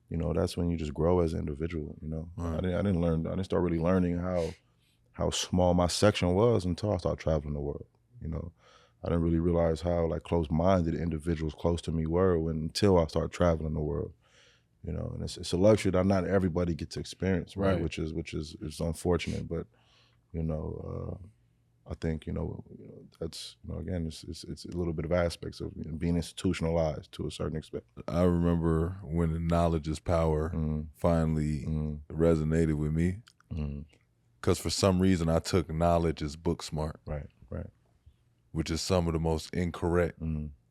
you know, that's when you just grow as an individual, you know. I didn't start really learning how small my section was until I started traveling the world, you know. I didn't really realize how like close-minded individuals close to me were until I started traveling the world, you know. And it's a luxury that not everybody gets to experience, right? Which is unfortunate, but you know, I think, you know, that's, you know, again, it's a little bit of aspects of, you know, being institutionalized to a certain extent. I remember when the knowledge is power finally resonated with me, because for some reason I took knowledge as book smart. Right. Which is some of the most incorrect.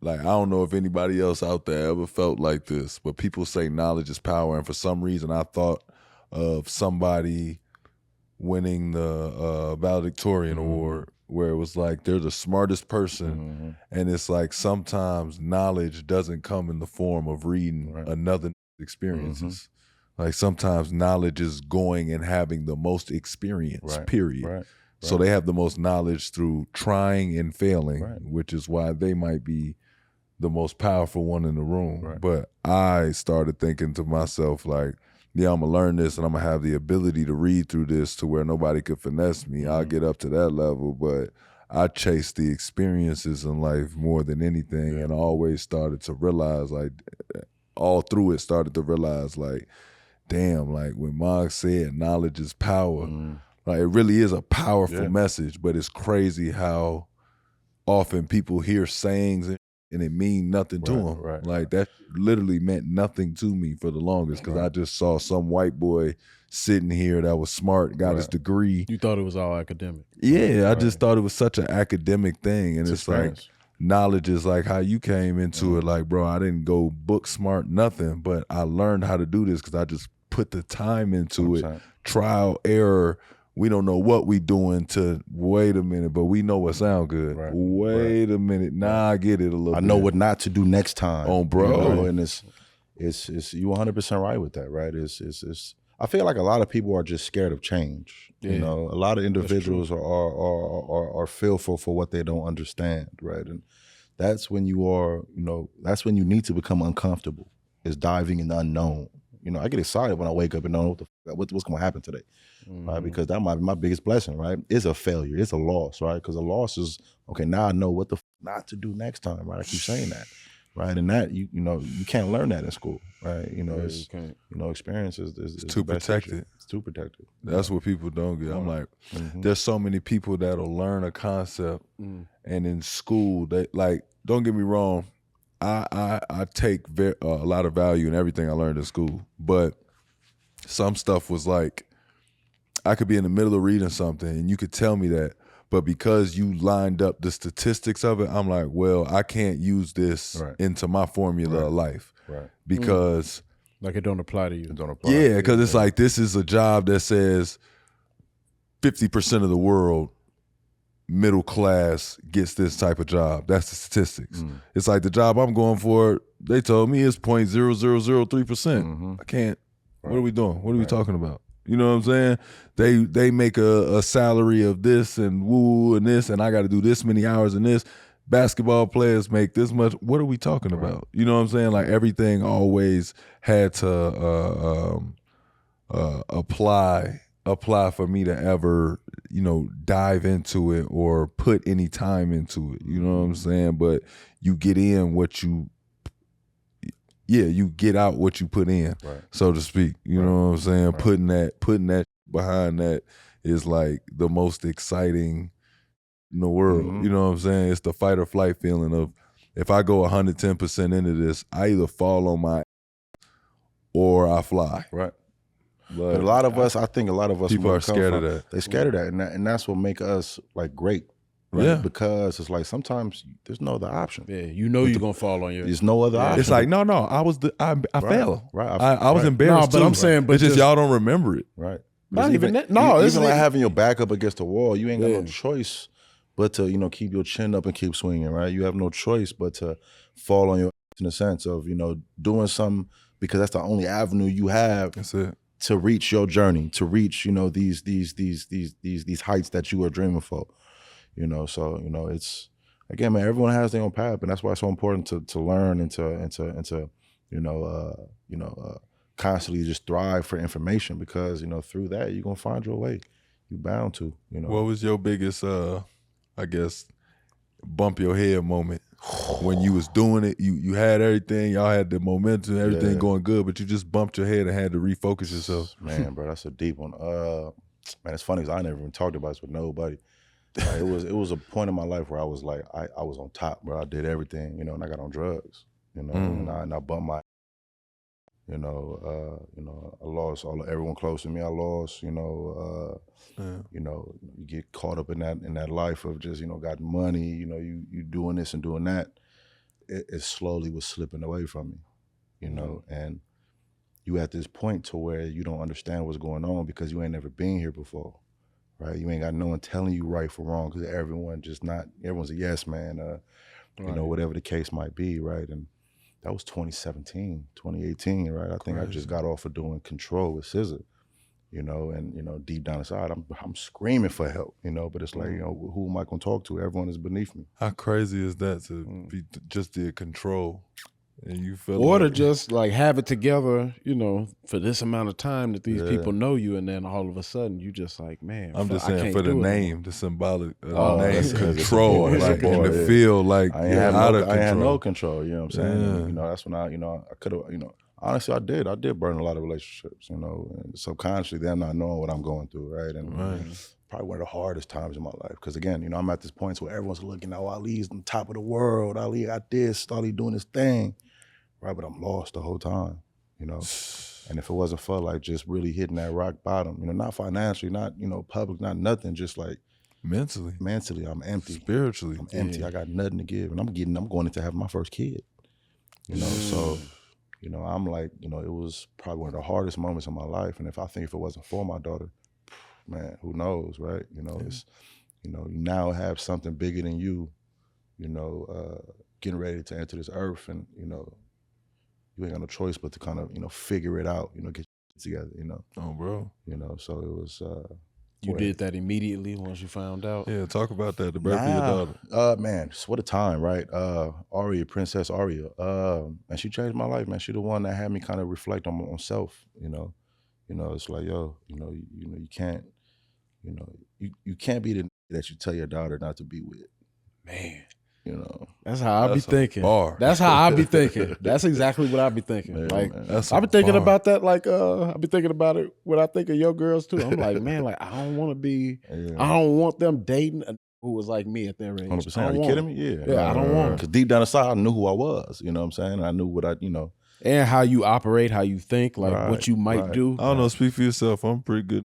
Like, I don't know if anybody else out there ever felt like this, but people say knowledge is power, and for some reason I thought of somebody winning the valedictorian award, where it was like they're the smartest person, and it's like sometimes knowledge doesn't come in the form of reading another experiences. Like sometimes knowledge is going and having the most experience, period. So they have the most knowledge through trying and failing, which is why they might be the most powerful one in the room. But I started thinking to myself, like, yeah, I'm gonna learn this and I'm gonna have the ability to read through this to where nobody could finesse me. I'll get up to that level, but I chased the experiences in life more than anything, and I always started to realize, like, all through it started to realize, like, damn, like when Mog said knowledge is power, like it really is a powerful message, but it's crazy how often people hear sayings and it mean nothing to them. Like that literally meant nothing to me for the longest, because I just saw some white boy sitting here that was smart, got his degree. You thought it was all academic. Yeah, I just thought it was such an academic thing. And it's like, knowledge is like how you came into it. Like, bro, I didn't go book smart, nothing, but I learned how to do this because I just put the time into it. Trial, error. We don't know what we doing to, wait a minute, but we know what sound good. Wait a minute, nah, I get it a little bit. I know what not to do next time. Oh, bro. You know, and it's you 100% right with that, right? It's I feel like a lot of people are just scared of change. You know, a lot of individuals are fearful for what they don't understand, right? And that's when you are, you know, that's when you need to become uncomfortable, is diving in the unknown. you know, I get excited when I wake up and know what's going to happen today, right? Because that might be my biggest blessing, right? It's a failure, it's a loss, right? Because a loss is, okay, now I know what the not to do next time, right? I keep saying that, right? And that, you know, you can't learn that in school, right? You know, it's, you know, experience is too protected. It's too protected. That's what people don't get. I'm like, there's so many people that'll learn a concept, and in school, they like, don't get me wrong, I take a lot of value in everything I learned in school, but some stuff was like, I could be in the middle of reading something and you could tell me that, but because you lined up the statistics of it, I'm like, well, I can't use this into my formula of life, because like it don't apply to you. It don't apply. Yeah, because it's like, this is a job that says 50% of the world middle class gets this type of job. That's the statistics. It's like the job I'm going for, they told me is 0.0003%. I can't. What are we doing? What are we talking about? You know what I'm saying? They make a salary of this and woo and this, and I got to do this many hours in this. Basketball players make this much. What are we talking about? You know what I'm saying? Like, everything always had to apply for me to ever, you know, dive into it or put any time into it. You know what I'm saying? But you get in what you, you get out what you put in, so to speak. You know what I'm saying? Putting that behind that is like the most exciting in the world. You know what I'm saying? It's the fight or flight feeling of, if I go 110% into this, I either fall on my or I fly. Right. But a lot of us, I think a lot of us people are scared of that. They're scared of that, and that's what make us like great, right? Yeah. Because it's like sometimes there's no other option. Yeah, you know you're gonna fall on your. There's no other option. It's like no, I fell. Right. I was embarrassed. No, but I'm saying, but it's just y'all don't remember it. Right. Not even that. No, it's like having your back up against the wall. You ain't got no choice but to, you know, keep your chin up and keep swinging. Right. You have no choice but to fall on your in the sense of, you know, doing something because that's the only avenue you have. That's it. To reach your journey, to reach, you know, these heights that you are dreaming for, you know. So, you know, it's, again, man, everyone has their own path, and that's why it's so important to learn and to constantly just thrive for information, because, you know, through that you're gonna find your way. You bound to, you know. What was your biggest, I guess, bump your head moment? When you was doing it, you had everything, y'all had the momentum, everything going good, but you just bumped your head and had to refocus yourself. Man, bro, that's a deep one. Man, it's funny because I never even talked about this with nobody. Like, it was a point in my life where I was like, I was on top, bro. I did everything, you know, and I got on drugs, you know, and I bumped my, you know, I lost everyone close to me. I lost, you know, you get caught up in that life of just, you know, got money, you know, you doing this and doing that. It slowly was slipping away from me, you know, and you at this point to where you don't understand what's going on because you ain't never been here before, right? You ain't got no one telling you right from wrong because everyone's a yes man, you know, whatever the case might be, right? And that was 2017, 2018, right? I think I just got off of doing Control with SZA, you know, and, you know, deep down inside, I'm screaming for help, you know, but it's like, you know, who am I gonna talk to? Everyone is beneath me. How crazy is that to be just the Control? And you feel or to just like have it together, you know, for this amount of time that these people know you, and then all of a sudden you just like, man, I'm just saying for the name, the symbolic name, Control, like in the field, like I had no control, you know what I'm saying? And, you know, that's when I could have, you know, honestly, I did burn a lot of relationships, you know, and subconsciously they're not knowing what I'm going through, right? And probably one of the hardest times in my life, because again, you know, I'm at this point where everyone's looking, oh, Ali's on top of the world, Ali got this, Ali doing this thing. Right, but I'm lost the whole time, you know. And if it wasn't for like just really hitting that rock bottom, you know, not financially, not, you know, public, not nothing, just like mentally, I'm empty. Spiritually, I'm empty. I got nothing to give, and I'm going into having my first kid, you know. So, you know, I'm like, you know, it was probably one of the hardest moments of my life. And if it wasn't for my daughter, man, who knows, right? You know, it's, you know, you now have something bigger than you, you know, getting ready to enter this earth, and you know. You ain't got no choice but to kind of, you know, figure it out, you know, get together, you know. Oh, bro. You know, so it was, You did that immediately once you found out? Yeah, talk about that, the birth of your daughter. Man, what a time, right? Aria, Princess Aria. And she changed my life, man. She the one that had me kind of reflect on self, you know. You know, it's like, yo, you can't, you can't be the that you tell your daughter not to be with. Man. You know. That's how I be thinking. That's how I be thinking. That's exactly what I be thinking. Man, like man. I be thinking about that. Like I be thinking about it when I think of your girls too. I'm like, man, like I don't want to be. Yeah. I don't want them dating a who was like me at their age. 100%. Are you kidding me? Yeah. Yeah, I don't want. Because deep down inside, I knew who I was. You know what I'm saying? I knew what I, and how you operate, how you think, like what you might do. I don't know. Speak for yourself. I'm pretty good.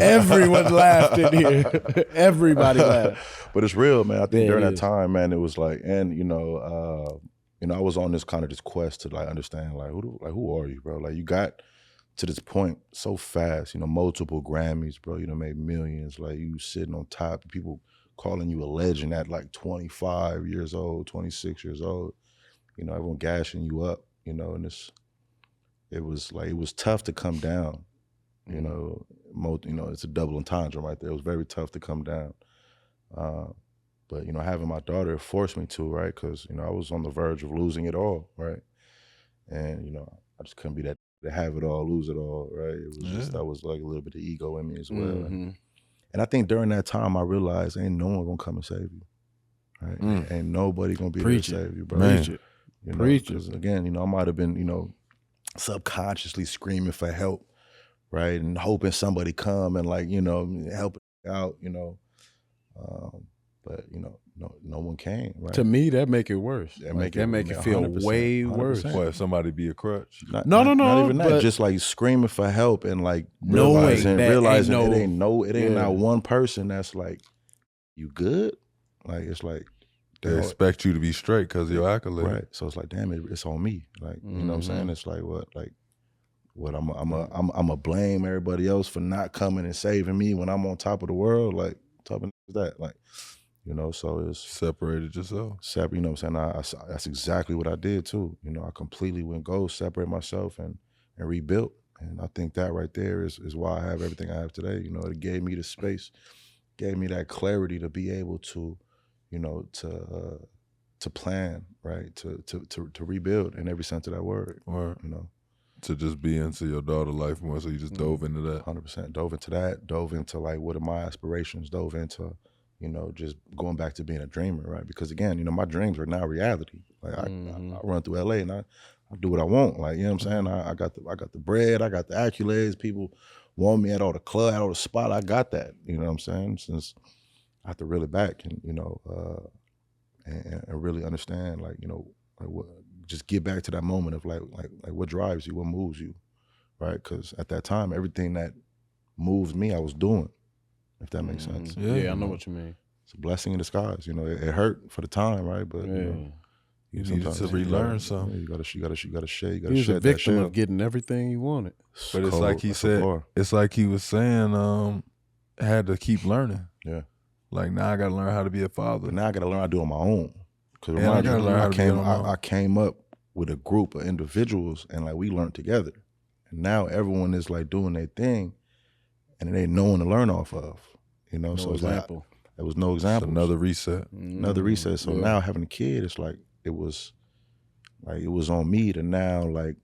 Everyone laughed in here. Everybody laughed. But it's real, man. I think during that time, man, it was like, and I was on this kind of this quest to like understand, like who are you, bro? Like you got to this point so fast, multiple Grammys, bro. Made millions. Like you sitting on top, people calling you a legend at like 25 years old, 26 years old. Everyone gashing you up, and it was tough to come down. It's a double entendre right there. It was very tough to come down. But having my daughter forced me to, right? Because I was on the verge of losing it all, right? And I just couldn't be that to have it all, lose it all, right? It was just that was like a little bit of ego in me as well. Mm-hmm. And I think during that time I realized ain't no one gonna come and save you, right? Ain't nobody gonna be there to save you, bro. Preach it. Preach it. Again, I might have been, subconsciously screaming for help, right? And hoping somebody come and like, help out, but no one came, right? To me, that make it worse. That make it feel 100%, way worse. What, if somebody be a crutch? No. Not even that. Just like screaming for help and like realizing it ain't not one person that's like, you good? Like it's like they expect you to be straight because of your accolade. Right. So it's like, damn, it's on me. Like, you know what I'm saying? It's like what I'm a blame everybody else for not coming and saving me when I'm on top of the world. Like, top of that. Like, so it's separated yourself. You know what I'm saying? That's exactly what I did too. I completely went ghost, separate myself and rebuilt. And I think that right there is why I have everything I have today. It gave me the space, gave me that clarity to be able to, to plan, right? To rebuild in every sense of that word. Or, to just be into your daughter life more, so you just dove into that. 100%. Dove into that, dove into like what are my aspirations, dove into, just going back to being a dreamer, right? Because again, my dreams are now reality. Like I run through LA and I do what I want. Like, you know what I'm saying? I got the bread, I got the accolades, people want me at all the club, at all the spot, I got that. You know what I'm saying? Since I have to reel it back and, and really understand, like, what, just get back to that moment of like what drives you, what moves you, right? Because at that time, everything that moved me, I was doing, if that makes sense. Yeah, I know what you mean. It's a blessing in disguise. It hurt for the time, right? But you needed to relearn something. You gotta share. You gotta he was shed a victim that of getting everything he wanted. But it's like he said. It's like he was saying. Had to keep learning. Yeah. Like now I gotta learn how to be a father. But now I gotta learn how to do it on my own. Because I came up with a group of individuals and like we learned together. And now everyone is like doing their thing and it ain't no one to learn off of. No so it's example. like there was no example. Another reset. Another reset. So now having a kid, it's like it was on me to now like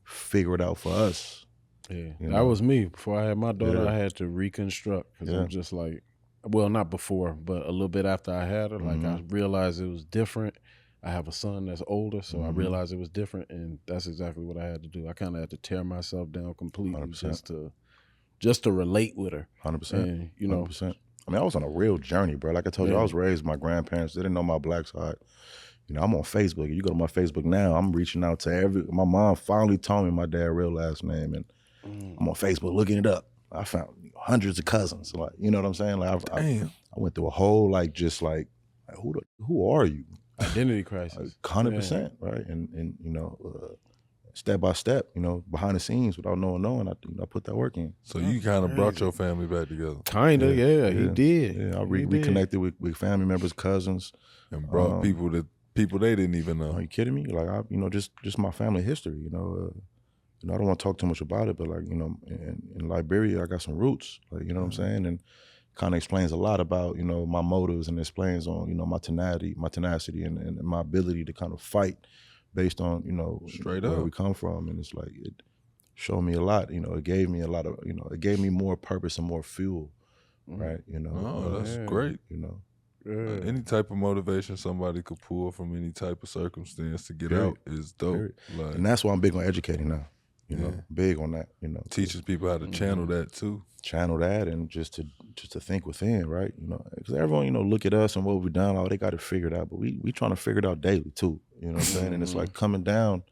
figure it out for us. Yeah. That was me. Before I had my daughter, I had to reconstruct. Because I'm just like, well, not before, but a little bit after I had her, like I realized it was different. I have a son that's older, so I realized it was different, and that's exactly what I had to do. I kind of had to tear myself down completely 100%. just to relate with her. 100%. And, 100%. I mean, I was on a real journey, bro. Like I told you, I was raised by my grandparents. They didn't know my black side. I'm on Facebook. You go to my Facebook now, I'm reaching out to my mom finally told me my dad's real last name, and I'm on Facebook looking it up. I found hundreds of cousins. Like, you know what I'm saying? Like I went through a whole like just like who are you? Identity crisis. 100%, right? And step by step, behind the scenes without no one knowing, I put that work in. So you kind of brought your family back together. Kind of, yeah, he did. Yeah, I reconnected with family members, cousins, and brought people they didn't even know. Are you kidding me? Like just my family history, you know, I don't want to talk too much about it, but like, you know, in Liberia, I got some roots, like, you know what I'm saying? And kind of explains a lot about, you know, my motives, and explains on, you know, my tenacity and my ability to kind of fight based on, you know, where we come from. And it's like, it showed me a lot, you know, it gave me a lot of, you know, it gave me more purpose and more fuel, right? You know, oh, that's great. You know, any type of motivation somebody could pull from any type of circumstance to get out is dope. Like, and that's why I'm big on educating now. You know, big on that. You know, teaches people how to channel that too. Channel that, and just to think within, right? You know, because everyone, you know, look at us and what we've done. Oh, they got it figured out, but we trying to figure it out daily too. You know what I'm saying? And it's like coming down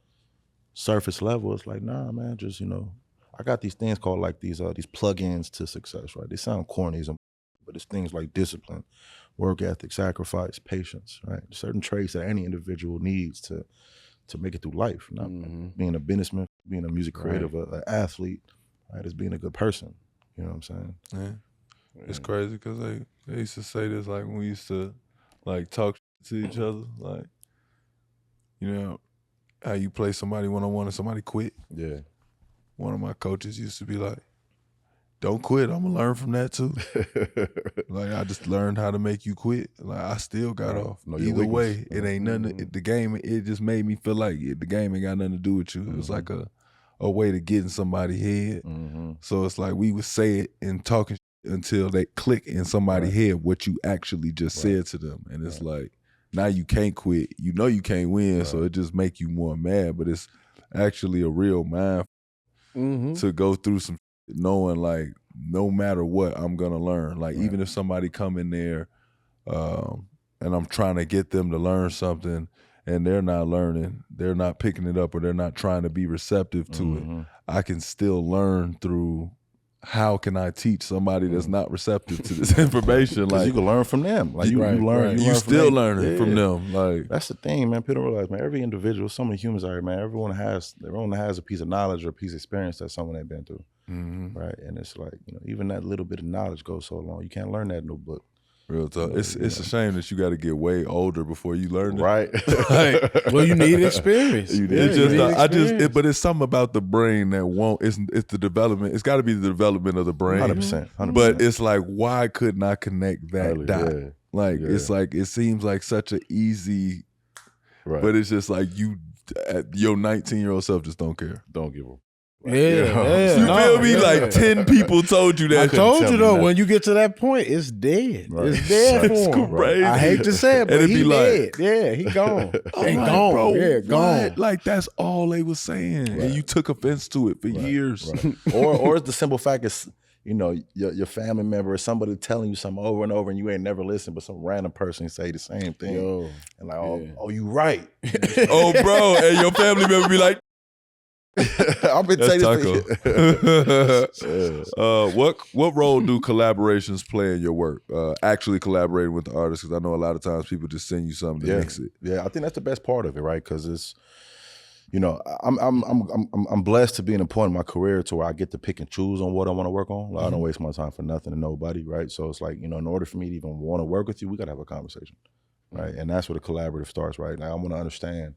surface level. It's like, nah, man, just, you know, I got these things called like these plug-ins to success, right? They sound corny, but it's things like discipline, work ethic, sacrifice, patience, right? Certain traits that any individual needs to make it through life. Not being a businessman, being a music creative, an athlete, right? As being a good person. You know what I'm saying? Yeah. It's crazy because they used to say this like when we used to like talk to each other, like, you know, how you play somebody one-on-one and somebody quit. Yeah. One of my coaches used to be like, don't quit, I'm gonna learn from that too. Like, I just learned how to make you quit. Like, I still got off. Either way, it ain't nothing, the game, it just made me feel like the game ain't got nothing to do with you. It was like a way to get in somebody's head. So it's like we would say it and talking until they click in somebody's head what you actually just said to them. And it's like, now you can't quit. You know you can't win, so it just make you more mad. But it's actually a real mind to go through some knowing like no matter what, I'm gonna learn. Like even if somebody come in there and I'm trying to get them to learn something and they're not learning, they're not picking it up, or they're not trying to be receptive to it, I can still learn through how can I teach somebody that's not receptive to this information? Like, you can learn from them. Like you learn, you still learning from them. Like, that's the thing, man. People don't realize, man. Every individual, so many humans out here, man. Everyone has a piece of knowledge or a piece of experience that someone ain't been through, right? And it's like, you know, even that little bit of knowledge goes so long. You can't learn that in no book. Real talk. It's a shame that you got to get way older before you learn it. Right. Like, well, you need experience. But it's something about the brain that won't. It's the development. It's got to be the development of the brain. 100%. But it's like, why couldn't I connect that dot? Yeah. Like it's like it seems like such an easy. Right. But it's just like your 19-year-old self just don't care. Don't give a. Yeah. You feel me? Like 10 people told you that. I told you though, when you get to that point, it's dead. Right. It's dead for him. Crazy. I hate to say it, but he dead. Yeah, he gone. He gone. Bro, yeah, gone. Like that's all they was saying, and you took offense to it for years. Right. or it's the simple fact is, you know, your family member or somebody telling you something over and over, and you ain't never listened, but some random person say the same thing, and like, oh, you right. Oh, bro, and your family member be like. I've been saying this. What role do collaborations play in your work? Actually collaborating with the artist, because I know a lot of times people just send you something to mix it. Yeah, I think that's the best part of it, right? Because it's, you know, I'm blessed to be in a point in my career to where I get to pick and choose on what I want to work on. Like, I don't waste my time for nothing and nobody, right? So it's like, you know, in order for me to even want to work with you, we got to have a conversation, right? And that's where the collaborative starts, right? Like, I want to understand.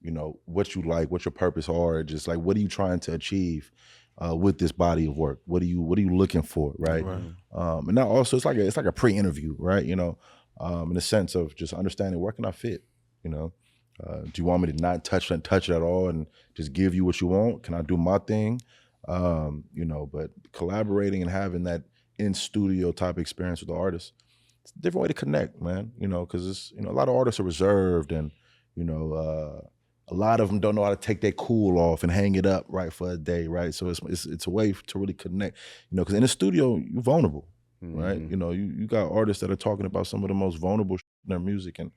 You know, what you like, what your purpose are, just like what are you trying to achieve with this body of work? What are you looking for, right? And now also it's like a pre-interview, right? You know, in the sense of just understanding where can I fit, you know? Do you want me to not touch it at all and just give you what you want? Can I do my thing? You know, but collaborating and having that in studio type experience with the artist, it's a different way to connect, man. You know, because it's, you know, a lot of artists are reserved and, you know, a lot of them don't know how to take their cool off and hang it up right for a day, right? So it's a way to really connect, you know, because in the studio you're vulnerable, right? You know, you got artists that are talking about some of the most vulnerable shit in their music and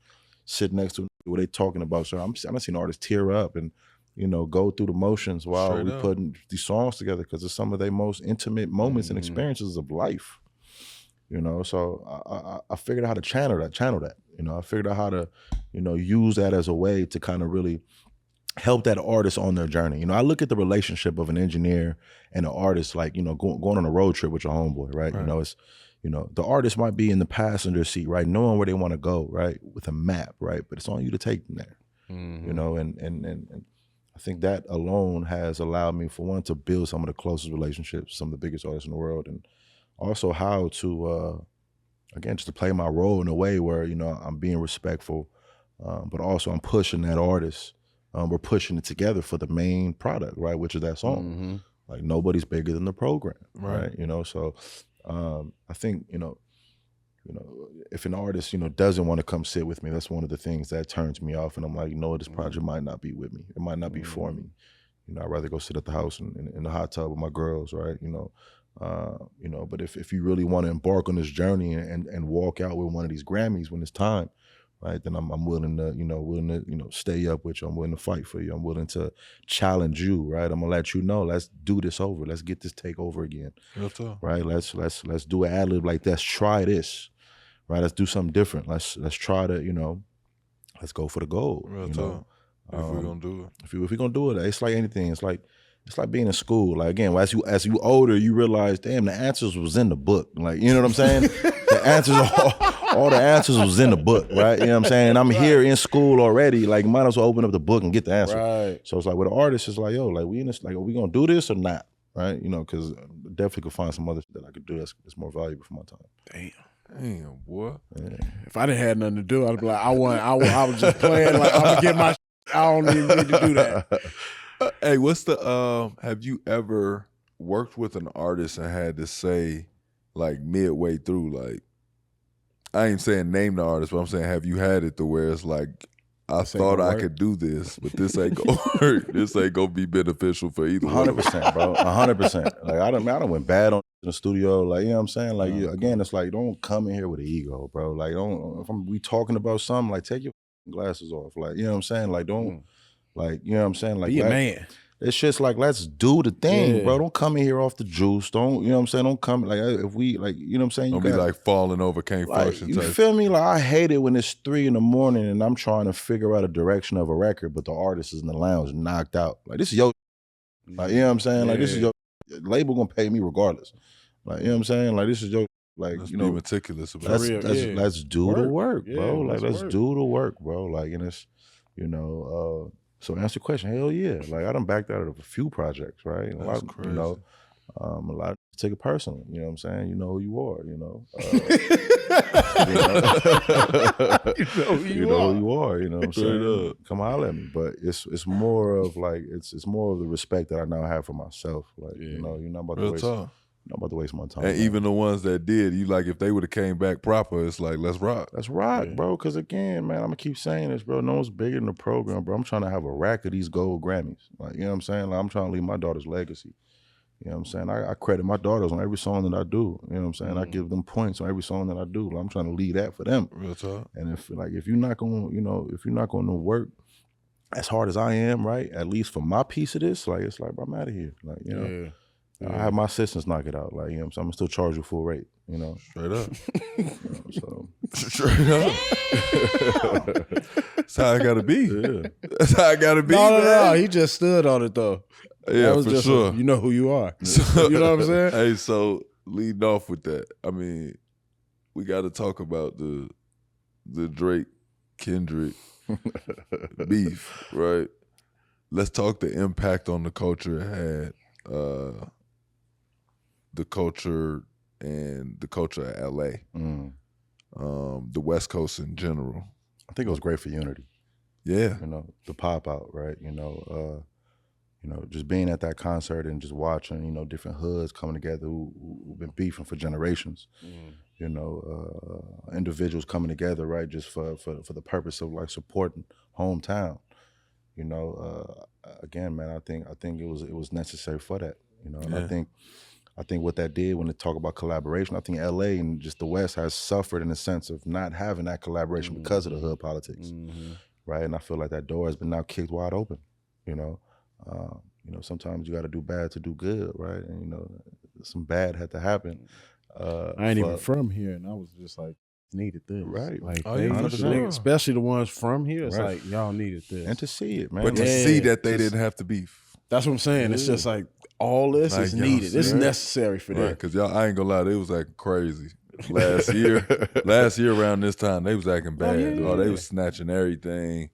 sit next to what they talking about. So I'm seeing artists tear up and, you know, go through the motions while we putting these songs together because it's some of their most intimate moments and experiences of life. You know, so I figured out how to channel that. You know, I figured out how to, you know, use that as a way to kind of really help that artist on their journey. You know, I look at the relationship of an engineer and an artist like, you know, going on a road trip with your homeboy, right? You know, it's, you know, the artist might be in the passenger seat, right? Knowing where they want to go, right? With a map, right? But it's on you to take them there, you know, and I think that alone has allowed me, for one, to build some of the closest relationships, some of the biggest artists in the world, and also how to, again, just to play my role in a way where, you know, I'm being respectful, but also I'm pushing that artist. We're pushing it together for the main product, right, which is that song. Like, nobody's bigger than the program, right? You know, so I think, you know, if an artist, you know, doesn't want to come sit with me, that's one of the things that turns me off. And I'm like, you know, this project might not be with me. It might not be for me. You know, I'd rather go sit at the house in the hot tub with my girls, right? You know, but if you really want to embark on this journey and walk out with one of these Grammys when it's time, right, then I'm willing to stay up with you. I'm willing to fight for you. I'm willing to challenge you, right? I'm gonna let you know, let's do this over. Let's get this take over again. Right? Let's do an ad-lib, like, let's try this. Right? Let's do something different. Let's try to, you know, let's go for the gold. Real you talk. know? If we're gonna do it. If we're gonna do it, it's like anything. It's like being in school. Like, again, as you older, you realize, damn, the answers was in the book. Like, you know what I'm saying? The answers, all the answers was in the book, right? You know what I'm saying? And I'm here in school already. Like, might as well open up the book and get the answer. Right. So it's like with the artist, it's like, yo, like, we in this, like, are we gonna do this or not? Right? You know, because definitely could find some other shit that I could do that's more valuable for my time. Damn, boy. Yeah. If I didn't have nothing to do, I'd be like, I was just playing. Like, I'm gonna get my. I don't even need to do that. Hey, what's the? Have you ever worked with an artist and had to say, like, midway through, like, I ain't saying name the artist, but I'm saying, have you had it to where it's like, I thought I could do this, but this ain't gonna work. This ain't gonna be beneficial for either one. 100%, bro. 100%. Like, I done went bad on in the studio. Like, you know what I'm saying? Like, again, it's like, don't come in here with an ego, bro. Like, if we talking about something, like, take your glasses off. Like, you know what I'm saying? Like, don't, like, you know what I'm saying? Like, be a man. It's just like, let's do the thing, bro. Don't come in here off the juice. Don't, you know what I'm saying? Don't come, like, if we, like, you know what I'm saying? Don't be like falling over, can't function. You feel me? Like, I hate it when it's 3 in the morning and I'm trying to figure out a direction of a record, but the artist is in the lounge knocked out. Like, this is your, like, you know what I'm saying? Like, this is your, label gonna pay me regardless. Like, you know what I'm saying? Like, this is your, like, let's you know, be meticulous about it. Let's do the work, bro. Like, let's work. do the work, bro. Like, and it's, you know, so answer your question, hell yeah. Like, I done backed out of a few projects, right? That's crazy. You know, a lot of take it personally. You know what I'm saying? You know who you are. You know, you know who you are. You know what I'm saying? Come holler at me. But it's more of like it's more of the respect that I now have for myself. Like, you know, you're not about to waste. Not about to waste my time. And even the ones that did, you like, if they would have came back proper, it's like, let's rock. Let's rock, bro. Because again, man, I'm gonna keep saying this, bro. No one's bigger than the program, bro. I'm trying to have a rack of these gold Grammys. Like, you know what I'm saying? Like, I'm trying to leave my daughter's legacy. You know what I'm saying? I credit my daughters on every song that I do. You know what I'm saying? I give them points on every song that I do. Like, I'm trying to leave that for them. Real talk. And if you're not gonna, you know, if you're not gonna work as hard as I am, right? At least for my piece of this, like, it's like, bro, I'm out of here. Like, you know. I have my assistants knock it out. Like, you know what I'm saying? I'm gonna still charge you full rate, you know? Straight up. You know, so. Straight up. That's how I gotta be. That's how I gotta be. No, he just stood on it though. Yeah, for just sure. You know who you are. You know what I'm saying? Hey, so leading off with that, I mean, we gotta talk about the Drake, Kendrick beef, right? Let's talk the impact on the culture it had. The culture and the culture of LA, the West Coast in general. I think it was great for unity. Yeah, you know, the pop out, right? You know, just being at that concert and just watching, you know, different hoods coming together who've been beefing for generations. You know, individuals coming together, right, just for the purpose of like supporting hometown. You know, again, man, I think it was necessary for that. You know, and I think what that did when they talk about collaboration, I think LA and just the West has suffered in the sense of not having that collaboration because of the hood politics, right? And I feel like that door has been now kicked wide open. You know, sometimes you got to do bad to do good, right? And you know, some bad had to happen. I ain't even from here, and I was just like, needed this, right? Like, especially the ones from here. It's like, y'all needed this, and to see it, man. But to see that they didn't have to beef. That's what I'm saying. It's just like all this is needed. It's necessary for that. Because y'all, I ain't gonna lie, they was acting crazy last year. Last year around this time, they was acting bad. They was snatching everything.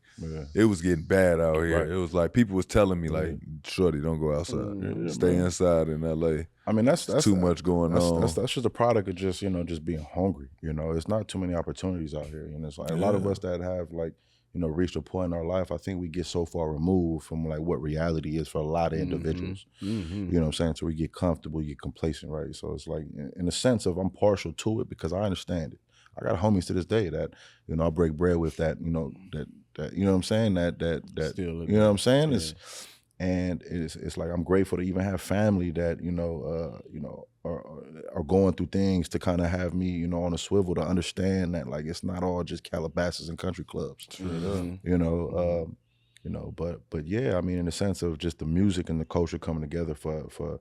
it was getting bad out here. Right. It was like people was telling me like, "Shorty, don't go outside. Stay inside in LA." I mean, that's too much going on. That's just a product of just just being hungry. It's not too many opportunities out here. It's like a lot of us that have like reached a point in our life. I think we get so far removed from like what reality is for a lot of individuals. You know what I'm saying? So we get comfortable, you get complacent, right? So it's like in the sense of I'm partial to it because I understand it. I got homies to this day that I break bread with that that you know what I'm saying that you know what I'm saying it's like I'm grateful to even have family that are going through things to kind of have me on a swivel to understand that like it's not all just Calabasas and country clubs. But yeah, I mean in the sense of just the music and the culture coming together for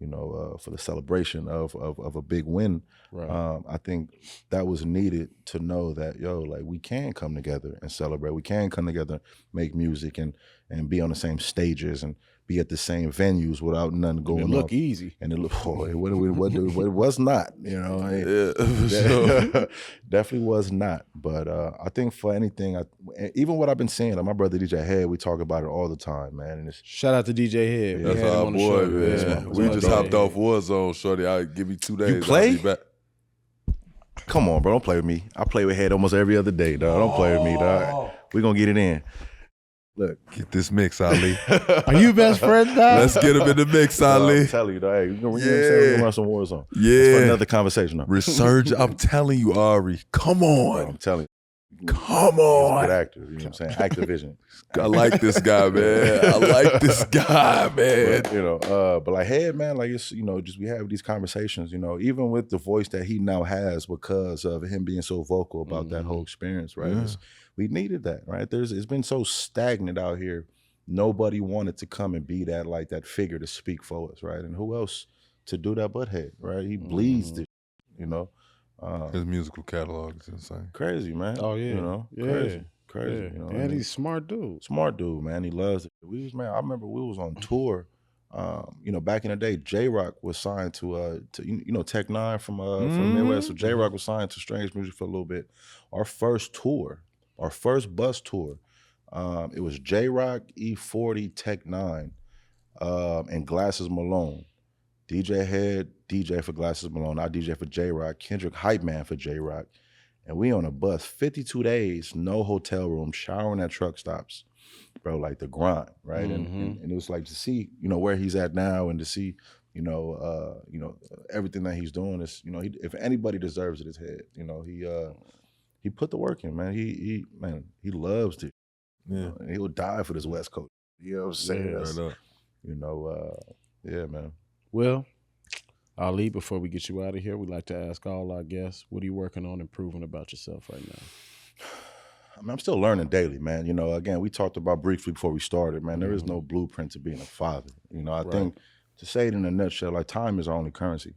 the celebration of a big win. Right. I think that was needed to know that, like we can come together and celebrate. We can come together, make music and be on the same stages and be at the same venues without nothing going on. It look easy. And it was not, definitely was not. But I think for anything, even what I've been saying, like my brother DJ Head, we talk about it all the time, man. And shout out to DJ Head. That's our boy, man. We just hopped off Warzone, Shorty. I'll give me 2 days. You play? I'll be back. Come on, bro. Don't play with me. I play with Head almost every other day, dog. Don't play with me, dog. We're going to get it in. Look. Get this mix, Ali. Are you best friends, dog? Let's get him in the mix, Ali. I'm telling you, dog. Hey, we're run some Warzone. Yeah. That's for another conversation, though. Resurge. I'm telling you, Ahrii. Come on. I'm telling you. Come on. Good actor, you know what I'm saying? Activision. I like this guy, man. I like this guy, man. But like Head, man, like it's, just we have these conversations, even with the voice that he now has because of him being so vocal about that whole experience, right? Yeah. We needed that, right? It's been so stagnant out here. Nobody wanted to come and be that figure to speak for us, right? And who else to do that but Head, right? He bleeds this, His musical catalog is insane. Crazy, man. Oh yeah, crazy. Yeah. And he's a smart dude. Smart dude, man. He loves it. I remember we was on tour. Back in the day, J-Rock was signed to Tech Nine from Midwest. So J-Rock was signed to Strange Music for a little bit. Our first bus tour, it was J-Rock, E40, Tech Nine, and Glasses Malone. DJ Head, DJ for Glasses Malone. I DJ for J-Rock. Kendrick, hype man for J-Rock. And we on a bus, 52 days, no hotel room, showering at truck stops. Bro, like the grind, right? And it was like to see, where he's at now and to see, everything that he's doing is, if anybody deserves it, it's Head. He put the work in, man. He loves it. Yeah. And he'll die for this West Coast. You know what I'm saying? Yeah, man. Well, Ali, before we get you out of here, we'd like to ask all our guests, what are you working on improving about yourself right now? I mean, I'm still learning daily, man. Again, we talked about briefly before we started, man. There is no blueprint to being a father. I think to say it in a nutshell, like time is our only currency.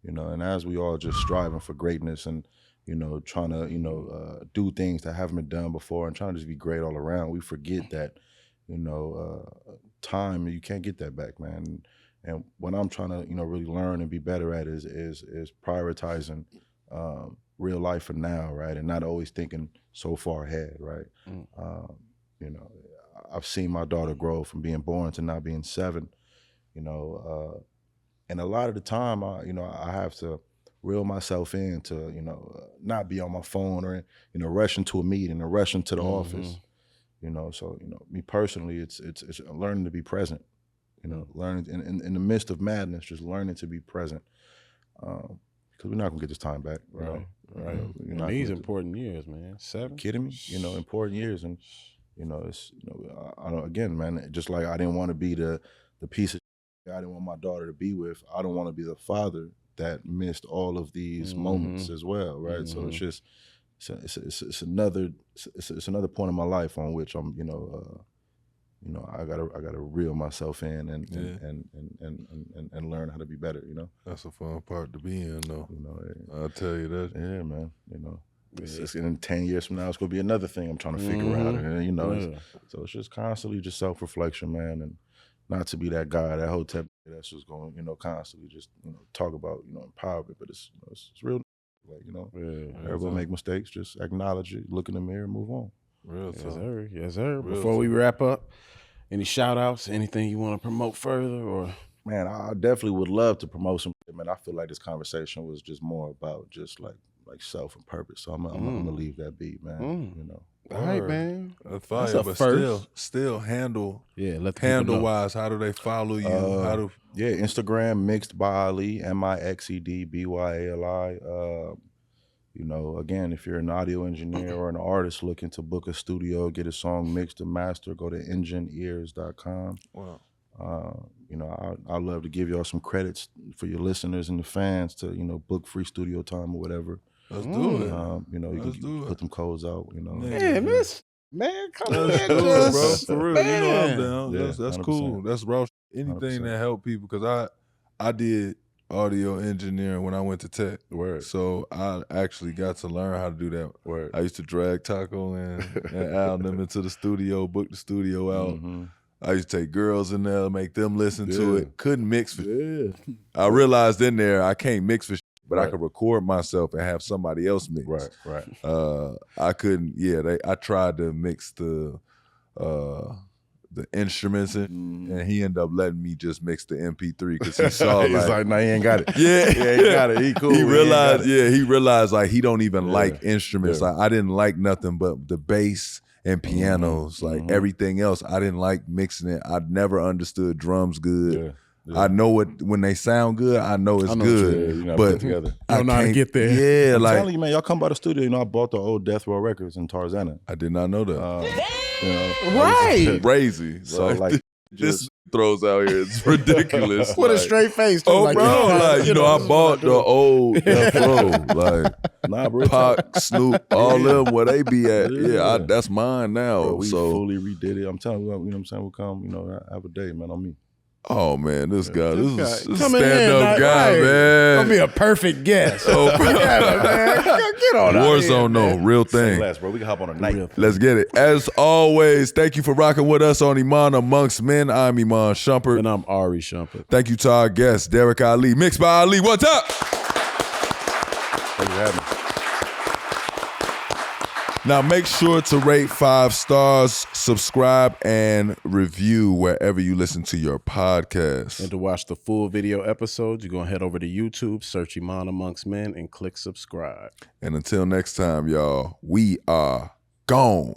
And as we all just striving for greatness and, trying to, do things that haven't been done before and trying to just be great all around, we forget that, time, you can't get that back, man. And what I'm trying to, really learn and be better at is prioritizing real life for now, right? And not always thinking so far ahead, right? I've seen my daughter grow from being born to now being 7, and a lot of the time, I have to reel myself in to, not be on my phone or, rushing to a meeting or rushing to the office, So, me personally, it's learning to be present. Learning in the midst of madness, just learning to be present. Because we're not gonna get this time back. Right. These important years, man. 7. Kidding me? Important years, and it's I don't, again, man. Just like I didn't want to be the piece of I didn't want my daughter to be with. I don't want to be the father that missed all of these moments as well, right? So it's just it's another point in my life on which I'm I gotta reel myself in and learn how to be better. That's a fun part to be in, though. I'll tell you that. Yeah, man. It's in 10 years from now, it's gonna be another thing I'm trying to figure out. And, so it's just constantly just self-reflection, man, and not to be that guy, that hotel that's just going, constantly just talk about empowerment, but it's it's real. Like everybody make mistakes, just acknowledge it, look in the mirror, and move on. Real Yes, talk. sir. Yes, sir. Real Before we talk. wrap up, any shout outs, anything you want to promote further or? Man, I definitely would love to promote some. Man, I feel like this conversation was just more about just like self and purpose. So I'm gonna leave that beat, man. You know. All right, man. That's fire, That's a but first. still handle. Yeah, let the people Handle know. wise, how do they follow you? How do? Yeah, Instagram MixedByAli, MixedByAli. You know, again, if you're an audio engineer or an artist looking to book a studio, get a song mixed and master, go to engineers.com. Wow. You know, I'd love to give y'all some credits for your listeners and the fans to, you know, book free studio time or whatever. Let's do it. You know, you Let's can do put them codes out, you know. Man, come on, Let's do it, bro. For real, you know I'm man. down. Yeah, that's 100%. cool. That's raw. Anything 100%. that help people, because I did audio engineering when I went to tech. Word. So I actually got to learn how to do that. Word. I used to drag Taco and Al them into the studio, book the studio out. I used to take girls in there, make them listen to it. Couldn't mix for shit. I realized in there I can't mix for shit, but I could record myself and have somebody else mix. Right. I couldn't. Yeah, I tried to mix the instruments and he ended up letting me just mix the MP3 because he saw He's like, no, he ain't got it. Yeah, he got it. He cool. He realized, he realized like he don't even like instruments. Yeah. Like I didn't like nothing but the bass and pianos. Like everything else, I didn't like mixing it. I never understood drums good. Yeah. I know when they sound good, I know it's good. You know, but put together. I don't know how to get there. Yeah, I'm like telling you, man, y'all come by the studio. You know, I bought the old Death Row Records in Tarzana. I did not know that. You know, Right. Crazy. So like, this throws out here, it's ridiculous. With a Like, straight face, too. oh, like, bro, like, you know, I this is bought the old Death Row, like nah, bro. Pac, Snoop, all them where they be at. Yeah, that's mine now. Bro, we so, fully redid it. I'm telling you, you know what I'm saying? We'll come, you know, have a day, man, on me. oh man, this guy, this is a Come in here, stand-up guy, right. man. Gonna be a perfect guest. Oh, man. Get on out here, Warzone, no, man. real Say thing. less, bro. We can hop on a night. Let's get it. As always, thank you for rocking with us on Iman Amongst Men. I'm Iman Shumpert. And I'm Ahrii Shumpert. Thank you to our guest, Derek Ali. Mixed by Ali. What's up? Thanks for having me. Now make sure to rate 5 stars, subscribe, and review wherever you listen to your podcast. And to watch the full video episodes, you're going to head over to YouTube, search Iman Amongst Men, and click subscribe. And until next time, y'all, we are gone.